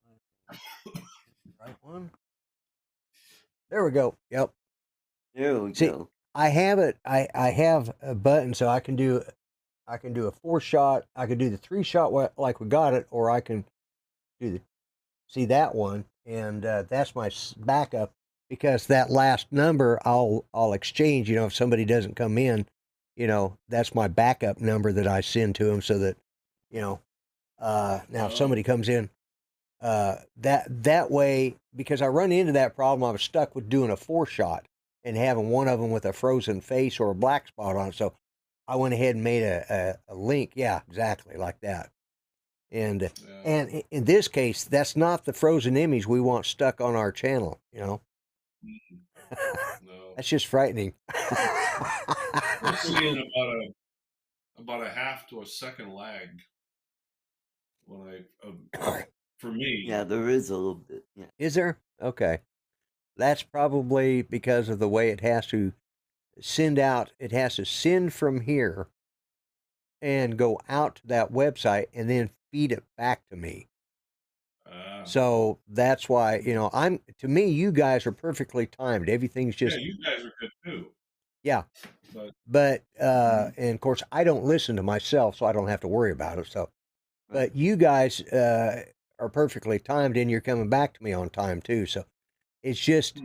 Right one? There we go. Yep. There we See, go. I have it. I have a button, so I can do a 4-shot. I can do the 3-shot like we got it, or I can do see that one, and that's my backup, because that last number I'll exchange. You know, if somebody doesn't come in, you know, that's my backup number that I send to them, so that, you know, now if somebody comes in, that way, because I run into that problem. I was stuck with doing a 4-shot and having one of them with a frozen face or a black spot on it. So I went ahead and made a link. Yeah, exactly like that. And and in this case, that's not the frozen image we want stuck on our channel. You know, No. that's just frightening. I'm seeing about a half to a second lag when for me. Yeah, there is a little bit. Yeah. Is there? Okay. That's probably because of the way it has to send out. It has to send from here and go out to that website and then feed it back to me. So that's why, you know, to me, you guys are perfectly timed. Everything's just. Yeah, you guys are good too. Yeah. But and of course, I don't listen to myself, so I don't have to worry about it. So, but you guys are perfectly timed, and you're coming back to me on time too. So it's just,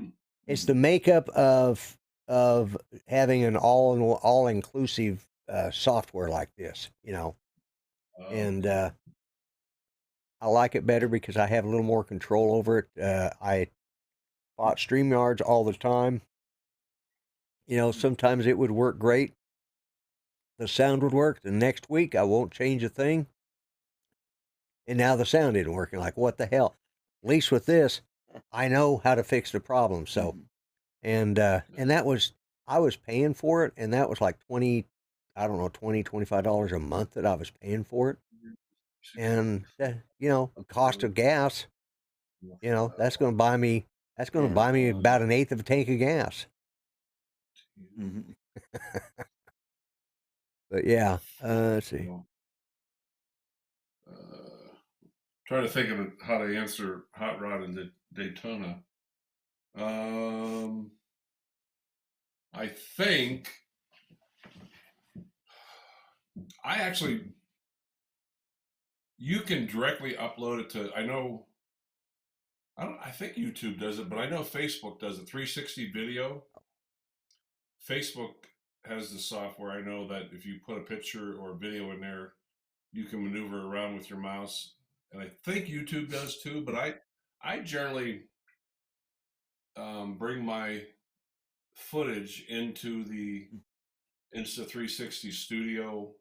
it's the makeup of having an all inclusive software like this, you know, and I like it better because I have a little more control over it. I bought StreamYards all the time. You know, sometimes it would work great. The sound would work. The next week, I won't change a thing. And now the sound isn't working. Like, what the hell? At least with this, I know how to fix the problem. So, and that was, I was paying for it. And that was like $20, $25 a month that I was paying for it. And, you know, the cost of gas, you know, that's going to buy me about an eighth of a tank of gas. But yeah, let's see. Trying to think of how to answer Hot Rod in Daytona. I think you can directly upload it to. I think YouTube does it, but I know Facebook does it. 360 video. Facebook has the software. I know that if you put a picture or a video in there, you can maneuver around with your mouse. And I think YouTube does too, but I generally bring my footage into the 360 studio,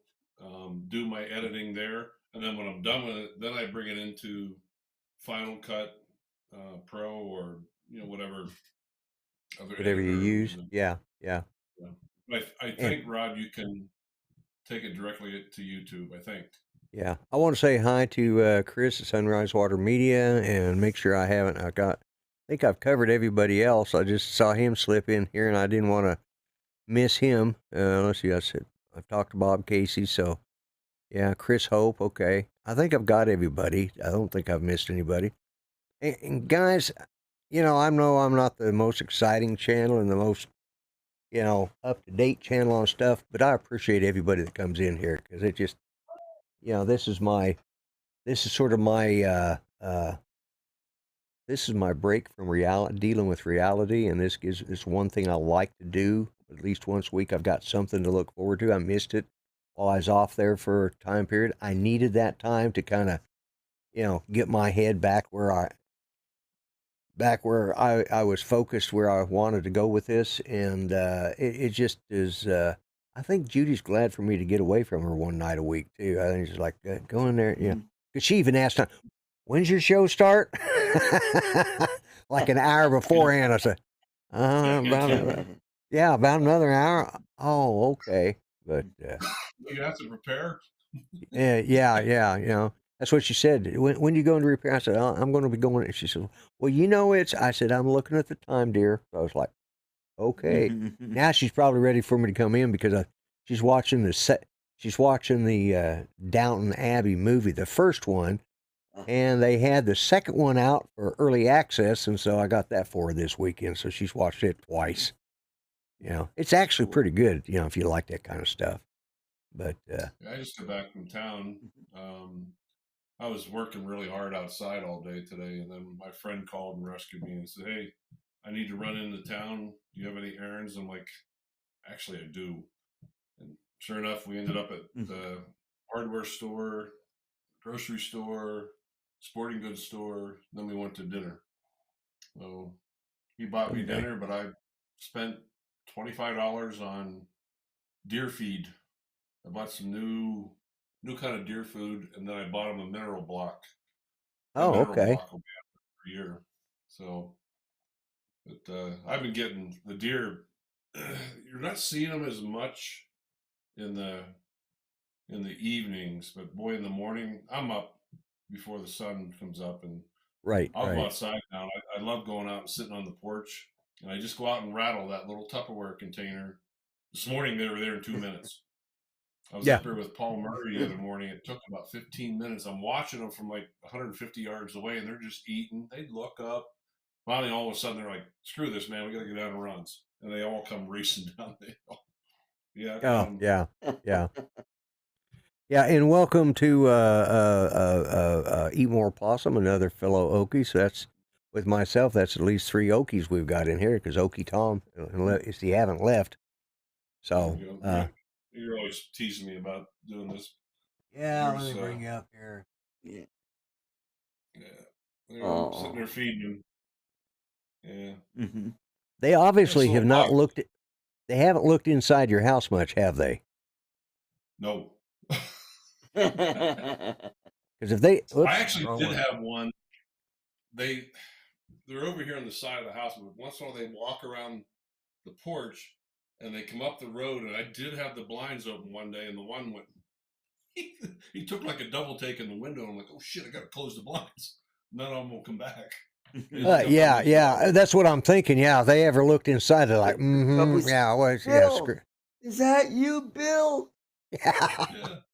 do my editing there, and then when I'm done with it, then I bring it into Final Cut Pro, or whatever you use. Yeah. I think, Rod, you can take it directly to YouTube, I think. Yeah. I want to say hi to Chris at Sunrise Water Media and make sure I think I've covered everybody else. I just saw him slip in here and I didn't want to miss him. Let's see, I've talked to Bob Casey, so yeah, Chris Hope, okay. I think I've got everybody. I don't think I've missed anybody. And guys, you know I'm not the most exciting channel and the most, you know, up-to-date channel on stuff, but I appreciate everybody that comes in here, because it just, you know, this is sort of my this is my break from dealing with reality, and this is one thing I like to do. At least once a week, I've got something to look forward to. I missed it while I was off there for a time period. I needed that time to kind of, you know, get my head back where I was focused, where I wanted to go with this. And it just is, I think Judy's glad for me to get away from her one night a week too. I think she's like, go in there, you know, because she even asked, when's your show start? Like an hour beforehand. I said, about another hour. Oh, okay. But you have to prepare. yeah. You know, that's what she said. When you go into repair? I said, I'm going to be going. And she said, well, you know, I said, I'm looking at the time, dear. I was like, okay. Now she's probably ready for me to come in, because she's watching the Downton Abbey movie, the first one. and they had the second one out for early access, and so I got that for her this weekend. So she's watched it twice. You know, it's actually pretty good. You know, if you like that kind of stuff. But I just got back from town. I was working really hard outside all day today, and then my friend called and rescued me and said, "Hey, I need to run into town. Do you have any errands?" I'm like, "Actually, I do." And sure enough, we ended up at the hardware store, grocery store, sporting goods store. Then we went to dinner. So he bought me dinner, but I spent $25 on deer feed. I bought some new kind of deer food, and then I bought him a mineral block. Oh, mineral okay. block will be out for a year. So, but I've been getting the deer. You're not seeing them as much in the evenings, but boy, in the morning, I'm up before the sun comes up, and I'll go outside now. I love going out and sitting on the porch, and I just go out and rattle that little Tupperware container. This morning they were there in 2 minutes. I was up there with Paul Murray the other morning. It took about 15 minutes. I'm watching them from like 150 yards away, and they're just eating. They look up. Finally, all of a sudden, they're like, "Screw this, man! We got to get down and runs." And they all come racing down the hill. Yeah. Oh, yeah. Yeah, and welcome to Eat More Possum, another fellow Okie. So that's with myself. That's at least 3 Okies we've got in here because Okie Tom, if he haven't left. So you're always teasing me about doing this. Yeah, let me bring you up here. Yeah. Yeah. Sitting there feeding them. Yeah. They obviously have not looked. They haven't looked inside your house much, have they? No. Because if they, I actually did have one. They're over here on the side of the house, but once in a while they walk around the porch and they come up the road, and I did have the blinds open one day, and the one went. He took like a double take in the window. And I'm like, "Oh shit, I gotta close the blinds. None of them will come back." Yeah, that's what I'm thinking. Yeah, if they ever looked inside, they're like, Is that you, Bill? Yeah.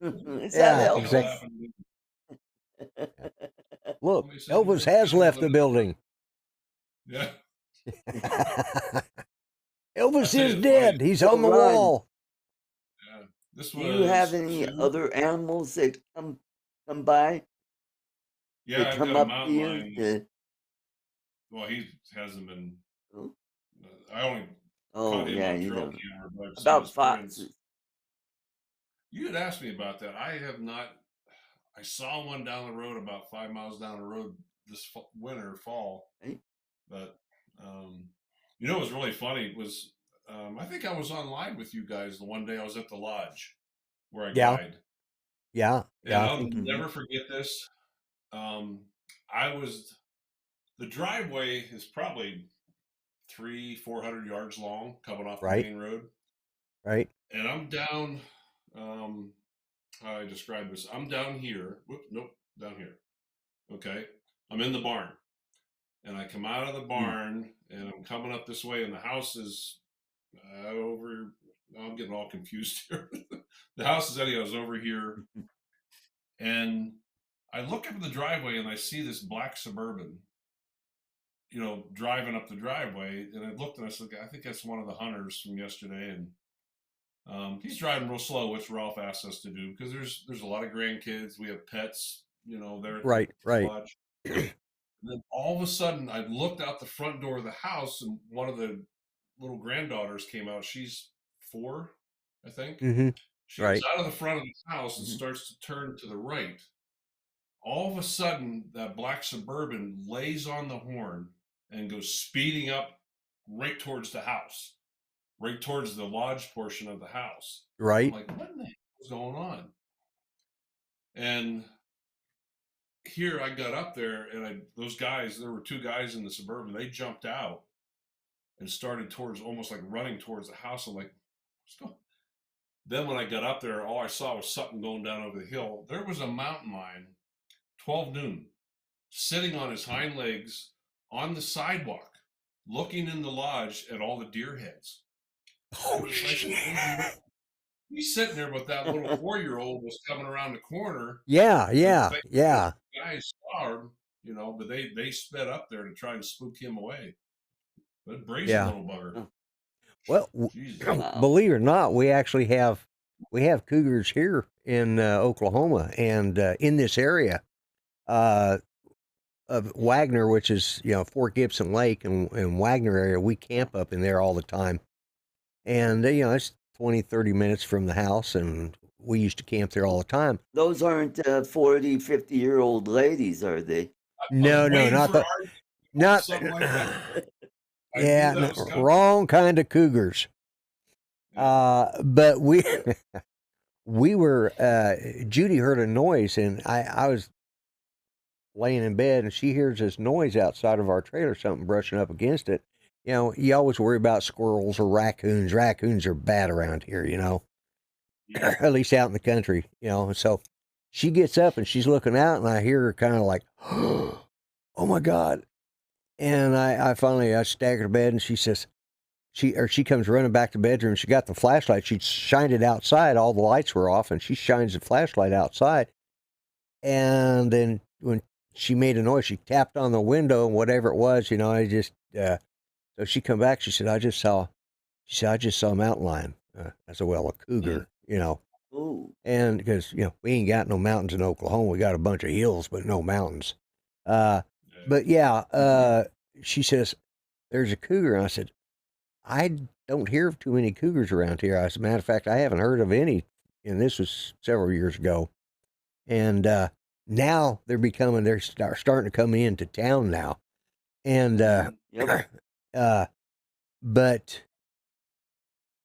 Is that Elvis? Look, Elvis has left the building. Yeah. Elvis is dead. He's on the wall. Yeah. Do you have any other animals that come by? Yeah, that come up to you? Well, he hasn't been. I only. Oh yeah, you know camera, about foxes. You had asked me about that. I have not. I saw one down the road, about 5 miles down the road this fall. Right. But you know, what was really funny was I think I was on live with you guys the one day I was at the lodge where I guide. Yeah. And I'll never forget this. The driveway is probably 300-400 yards long coming off the main road. Right. And I'm down, how I describe this. I'm down here. Down here. Okay. I'm in the barn. And I come out of the barn and I'm coming up this way, and the house is over. I'm getting all confused here. The house is over here. And I look up the driveway and I see this black Suburban, you know, driving up the driveway. And I looked and I said, I think that's one of the hunters from yesterday. And he's driving real slow, which Ralph asked us to do because there's a lot of grandkids. We have pets, you know, there. Right. Lodge. And then all of a sudden, I looked out the front door of the house, and one of the little granddaughters came out. She's 4, I think. She comes out of the front of the house and starts to turn to the right. All of a sudden, that black Suburban lays on the horn and goes speeding up right towards the house, right towards the lodge portion of the house. Right. I'm like, what in the hell is going on? And here I got up there, and those guys, there were 2 guys in the Suburban, they jumped out and started almost like running towards the house. I'm like, what's going on? Then when I got up there, all I saw was something going down over the hill. There was a mountain lion, 12 noon, sitting on his hind legs on the sidewalk, looking in the lodge at all the deer heads. Oh, shit. He's sitting there, but that little 4-year-old was coming around the corner. Yeah. Guys hard, but they sped up there to try and spook him away. But brazen Yeah. little bugger. Well, Jesus. Wow. believe it or not, we actually have cougars here in Oklahoma and in this area of Wagner, which is Fort Gibson Lake and Wagner area. We camp up in there all the time, and it's 20, 30 minutes from the house, and we used to camp there all the time. Those aren't 40, 50-year-old ladies, are they? No, not the not something like that. yeah, no, wrong kind of cougars. But we were Judy heard a noise, and I was laying in bed, and she hears this noise outside of our trailer, something brushing up against it. You always worry about squirrels or raccoons. Raccoons are bad around here, Yeah. at least out in the country, So she gets up and she's looking out, and I hear her kind of like, oh my God. And I finally staggered to bed, and she says, she comes running back to the bedroom. She got the flashlight. She shined it outside. All the lights were off, and she shines the flashlight outside. And then when she made a noise, she tapped on the window, and whatever it was, I just, so she come back. She said, I just saw a mountain lion. I said, well, a cougar, Ooh. and because, we ain't got no mountains in Oklahoma. We got a bunch of hills, but no mountains. But yeah, she says, there's a cougar. And I said, I don't hear of too many cougars around here. As a matter of fact, I haven't heard of any, and this was several years ago. And now they're starting to come into town now. And Yep. but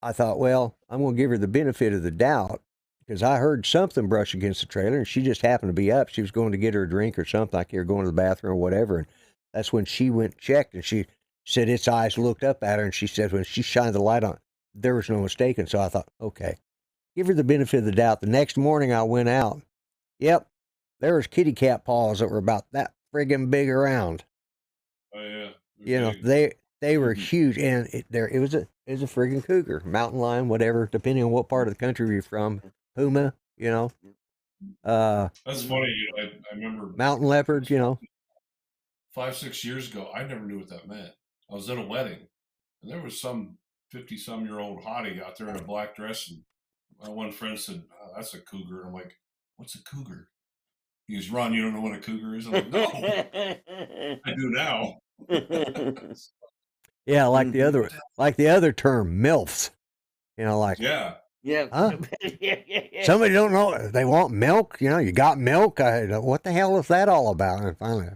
I thought, well, I'm going to give her the benefit of the doubt, because I heard something brush against the trailer, and she just happened to be up. She was going to get her a drink or something, like her going to the bathroom or whatever. And that's when she went and checked, and she said its eyes looked up at her, and she said when she shined the light on, there was no mistaking. So I thought, okay, give her the benefit of the doubt. The next morning I went out. Yep, there was kitty cat paws that were about that friggin' big around. Oh yeah. They were huge, and it was a friggin' cougar, mountain lion, whatever, depending on what part of the country you're from. Puma, That's funny. I remember mountain leopard, 5-6 years ago. I never knew what that meant. I was at a wedding, and there was some 50-some-year-old hottie out there in a black dress, and my one friend said, oh, "That's a cougar." I'm like, "What's a cougar?" He goes, "Ron, you don't know what a cougar is?" I'm like, "No, I do now." Yeah, like the other term, MILFs. Yeah. Yeah. Huh? Somebody don't know. They want milk. You got milk. What the hell is that all about? And finally,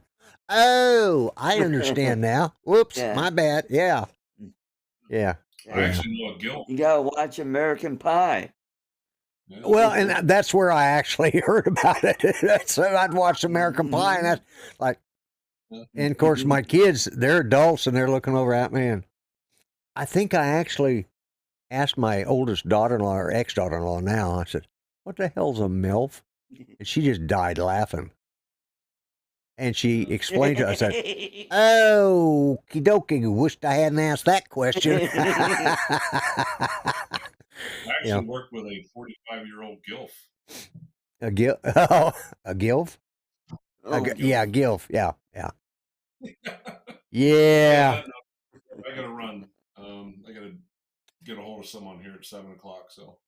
oh, I understand now. Whoops, Yeah. my bad. Yeah. Yeah. I actually know a gilf. You gotta watch American Pie. Yeah. Well, and that's where I actually heard about it. So I'd watch American Pie, and that's like, and of course my kids, they're adults, and they're looking over at me, and I think I actually asked my oldest daughter-in-law, or ex-daughter-in-law now, I said, what the hell's a MILF? And she just died laughing. And she explained to us, I said, oh, okie dokie, wished I hadn't asked that question. I actually worked with a 45-year-old gilf. A gilf? Oh, a gilf? Yeah, gilf. Yeah. Yeah. I gotta run. I gotta get a hold of someone here at 7 o'clock. So.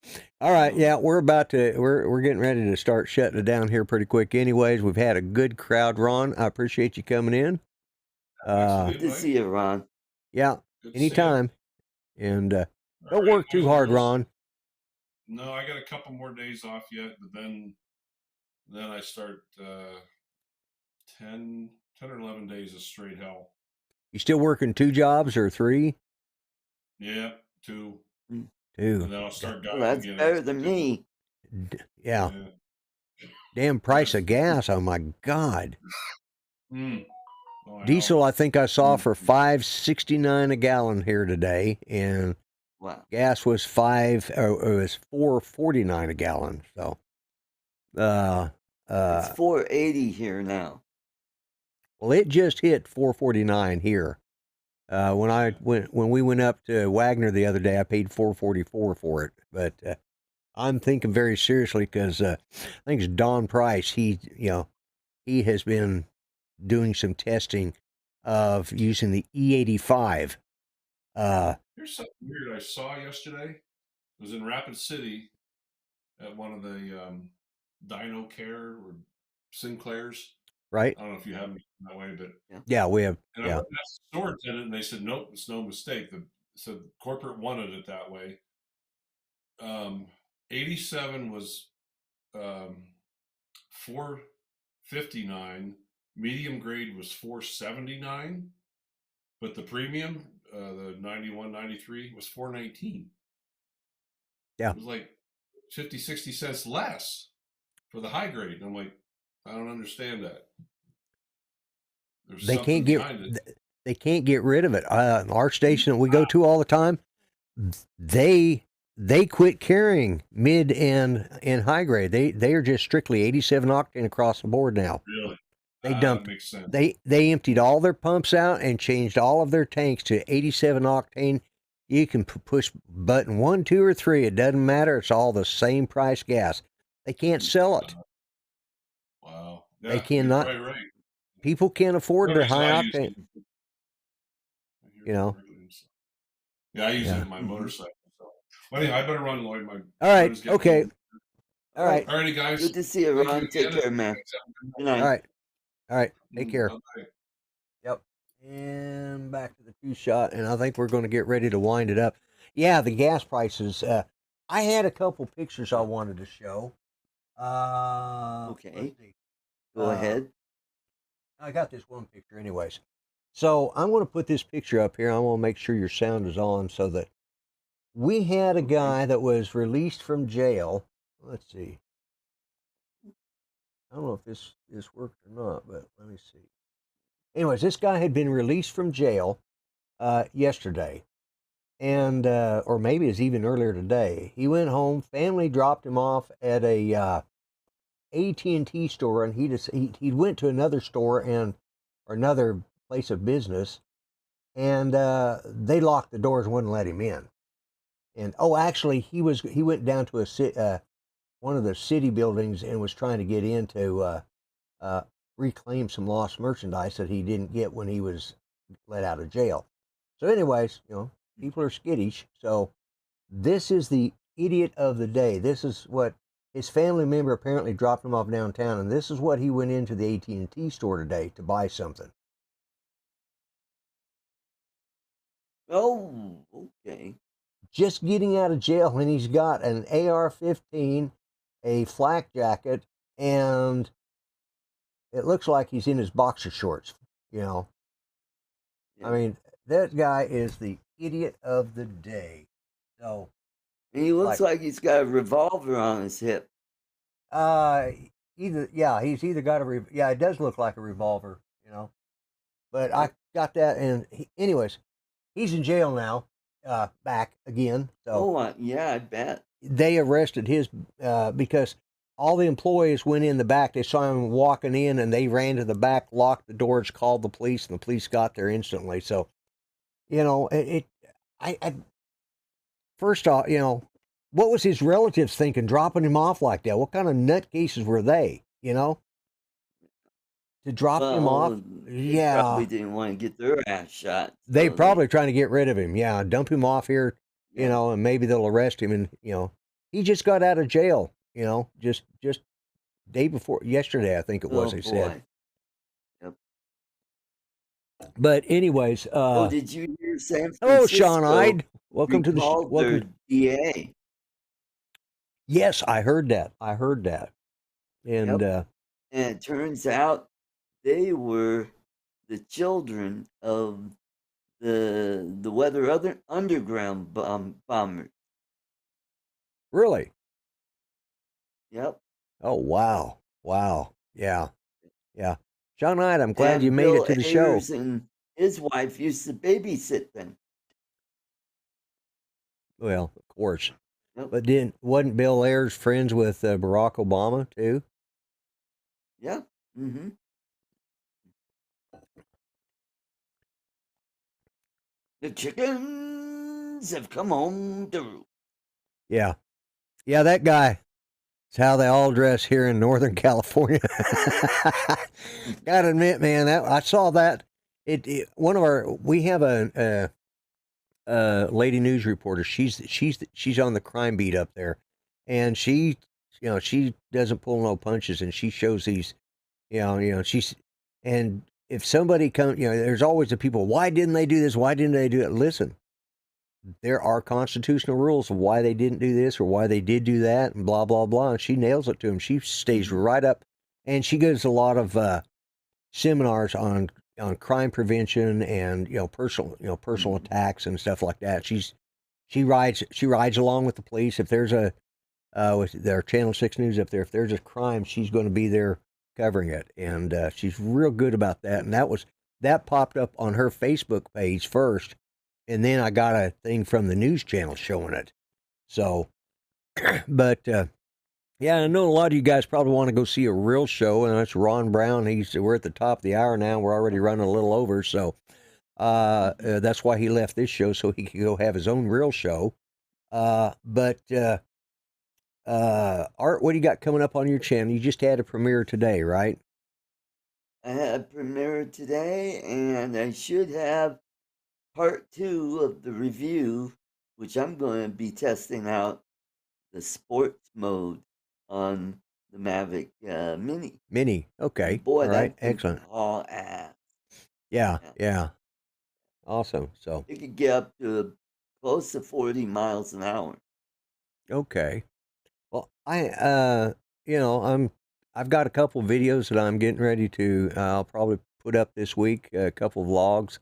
All right. Yeah, we're getting ready to start shutting it down here pretty quick. Anyways, we've had a good crowd, Ron. I appreciate you coming in. Good to see you, Ron. Yeah. Anytime. And don't work too hard, Ron. No, I got a couple more days off yet, but then I start 10 or 11 days of straight hell. You still working 2 jobs or 3? Yeah, 2. 2. And then I'll start Well, that's again. better than me. Yeah. Damn price of gas. Oh my God. Diesel, I think I saw for $5.69 a gallon here today, and wow. Gas was $4.49 a gallon. So, it's $4.80 here now. Well, it just hit $4.49 here. When we went up to Wagner the other day, I paid $4.44 for it. But I'm thinking very seriously, because I think it's Don Price. He has been doing some testing of using the E85. Here's something weird I saw yesterday. It was in Rapid City at one of the Dino Care or Sinclair's. Right? I don't know if you have them that way, but yeah, we have. and I went and asked the store attendant, and they said, "Nope, it's no mistake. So corporate wanted it that way." 87 was 459. Medium grade was 479, but the premium, the 91, 93 was 419. Yeah. It was like 50, 60 cents less for the high grade. And I'm like, I don't understand that. There's something behind it. They can't get rid of it. Our station that we go to all the time, they quit carrying mid and high grade. They are just strictly 87 octane across the board now. Really? They dumped. That makes sense. They emptied all their pumps out and changed all of their tanks to 87 octane. You can push button 1, 2, or 3. It doesn't matter. It's all the same price gas. They can't sell it. Wow. Yeah, They cannot. Right. People can't afford their high octane. You know. Yeah, I use it in my motorcycle. So. Well, anyway, I better run, Lloyd. All right. Okay. All right. All righty, guys. Good to see you, Ron. Take care, man. Good night. All right. Take care. Bye-bye. Yep. And back to the 2-shot, and I think we're going to get ready to wind it up. Yeah, the gas prices. I had a couple pictures I wanted to show. Okay. Go ahead. I got this one picture anyways. So I'm going to put this picture up here. I want to make sure your sound is on so that we had a guy that was released from jail. Let's see. I don't know if this worked or not, but let me see. Anyways, this guy had been released from jail yesterday, and or maybe it's even earlier today. He went home. Family dropped him off at a AT&T store, and he went to another store or another place of business, and they locked the doors and wouldn't let him in. And actually, he went down to one of the city buildings and was trying to get in to reclaim some lost merchandise that he didn't get when he was let out of jail. So anyways, people are skittish. So this is the idiot of the day. This is what his family member apparently dropped him off downtown, and this is what he went into the AT&T store today to buy something. Oh, okay. Just getting out of jail, and he's got an AR-15, a flak jacket, and it looks like he's in his boxer shorts, Yeah. I mean, that guy is the idiot of the day. So, and he looks like he's got a revolver on his hip. He's either got it does look like a revolver, But I got that, and anyways, he's in jail now, back again. So, I bet. They arrested his, because all the employees went in the back. They saw him walking in, and they ran to the back, locked the doors, called the police, and the police got there instantly. So, first off, what was his relatives thinking, dropping him off like that? What kind of nutcases were they, to drop him off? They probably didn't want to get their ass shot. They probably trying to get rid of him. Yeah, dump him off here, and maybe they'll arrest him. And, he just got out of jail, just day before, yesterday, I think it was, said. Yep. But anyways. Did you hear San Francisco? Oh, Sean Hyde. Welcome to the show. Welcome. DA. Yes, I heard that. And and it turns out they were the children of the Weather Underground bombers. Really? Yep. Oh, wow. Yeah. Sean Hyde, I'm glad you made Bill it to the Ayers show. And his wife used to babysit them. Well, of course. Yep. But wasn't Bill Ayers friends with Barack Obama too? Yeah. Mm-hmm. The chickens have come home to roost. Yeah, that guy. It's how they all dress here in Northern California. Gotta admit, man, I saw that. We have a lady news reporter. She's on the crime beat up there, and she doesn't pull no punches, and she shows these, and if somebody comes, there's always the people. Why didn't they do this? Why didn't they do it? Listen, there are constitutional rules of why they didn't do this or why they did do that, and blah blah blah. And she nails it to them. She stays right up, and she gives a lot of seminars on crime prevention and personal attacks and stuff like that. She rides along with the police. If there's with their Channel 6 News up there, if there's a crime, she's going to be there covering it, and she's real good about that. And that popped up on her Facebook page first, and then I got a thing from the news channel showing it. So, but yeah, I know a lot of you guys probably want to go see a real show, and that's Ron Brown. We're at the top of the hour now. We're already running a little over, so that's why he left this show, so he could go have his own real show. But Art, what do you got coming up on your channel? You just had a premiere today, right? I had a premiere today, and I should have part 2 of the review, which I'm going to be testing out the sports mode on the Mavic Mini. Mini, okay. Boy, all right, that excellent. Haul ass. Yeah. Awesome. So it could get up to close to 40 miles an hour. Okay. Well, I've got a couple videos that I'm getting ready to. I'll probably put up this week. A couple of vlogs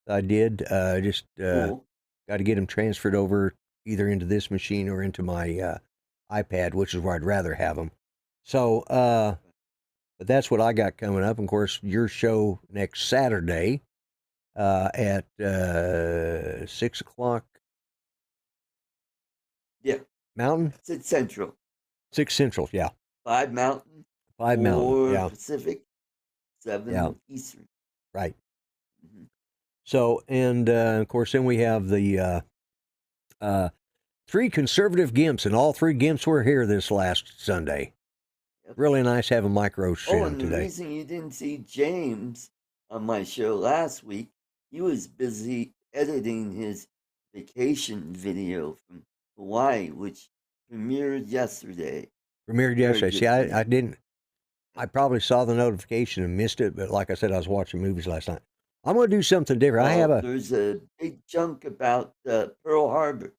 I did. Cool. Got to get them transferred over either into this machine or into my iPad, which is where I'd rather have them. So, but that's what I got coming up. And of course, your show next Saturday at 6 o'clock. Yeah. Mountain? 6 Central. 6 Central, yeah. 5 Mountain. 5 Mountain, yeah. Pacific. 7 Eastern. Right. Mm-hmm. So, and of course, then we have the 3 conservative gimps, and all 3 gimps were here this last Sunday. Yep. Really nice having Micro stream today. The reason you didn't see James on my show last week, he was busy editing his vacation video from Hawaii, which premiered yesterday. See, I didn't. I probably saw the notification and missed it, but like I said, I was watching movies last night. I'm going to do something different. There's a big chunk about Pearl Harbor.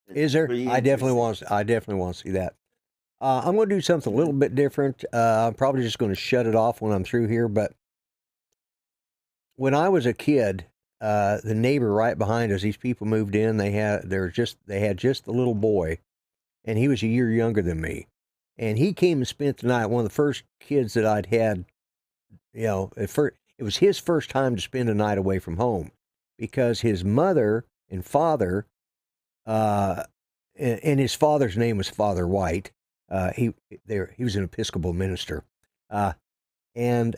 Is there? I definitely want to see that. I'm going to do something a little bit different. I'm probably just going to shut it off when I'm through here. But when I was a kid, the neighbor right behind us, these people moved in. They had just the little boy, and he was a year younger than me. And he came and spent the night. One of the first kids that I'd had, it was his first time to spend a night away from home, because his mother and father, and his father's name was Father White. He was an Episcopal minister, and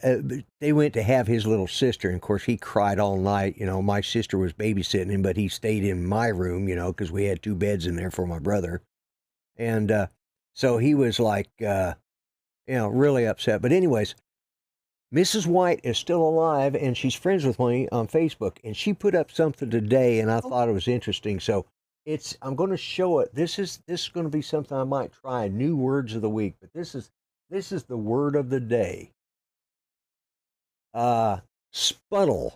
they went to have his little sister. And of course, he cried all night. My sister was babysitting him, but he stayed in my room, because we had 2 beds in there for my brother, and so he was like, really upset. But anyways, Mrs. White is still alive, and she's friends with me on Facebook, and she put up something today, and I thought it was interesting. So I'm going to show it. This is going to be something I might try. New words of the week, but this is the word of the day. Sputtle.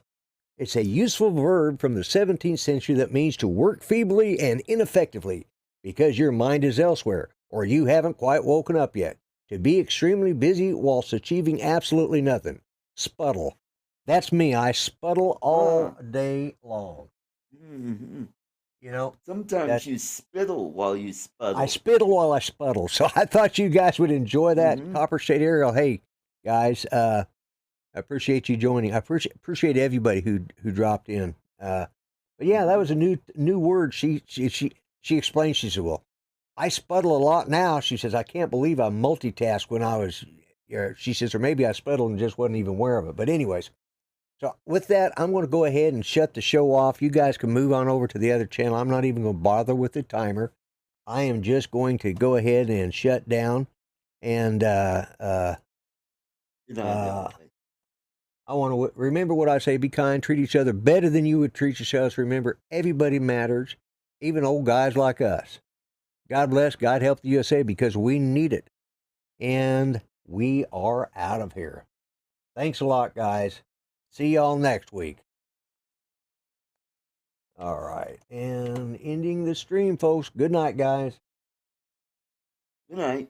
It's a useful verb from the 17th century that means to work feebly and ineffectively because your mind is elsewhere, or you haven't quite woken up yet. To be extremely busy whilst achieving absolutely nothing. Sputtle. That's me. I sputtle all day long. Mm-hmm. Sometimes you spittle while you sputtle. I spittle while I sputtle. So I thought you guys would enjoy that. Mm-hmm. Copper State Ariel. Hey, guys, I appreciate you joining. I appreciate everybody who dropped in. But yeah, that was a new word. She explained. She said, well, I sputtle a lot now. She says, I can't believe I multitask when I was, she says, or maybe I sputtled and just wasn't even aware of it. But anyways, so with that, I'm going to go ahead and shut the show off. You guys can move on over to the other channel. I'm not even going to bother with the timer. I am just going to go ahead and shut down. And Good night, everybody. I want to remember what I say: be kind, treat each other better than you would treat yourselves. Remember, everybody matters, even old guys like us. God bless, God help the USA, because we need it. And we are out of here. Thanks a lot, guys. See y'all next week. All right. And ending the stream, folks. Good night, guys. Good night.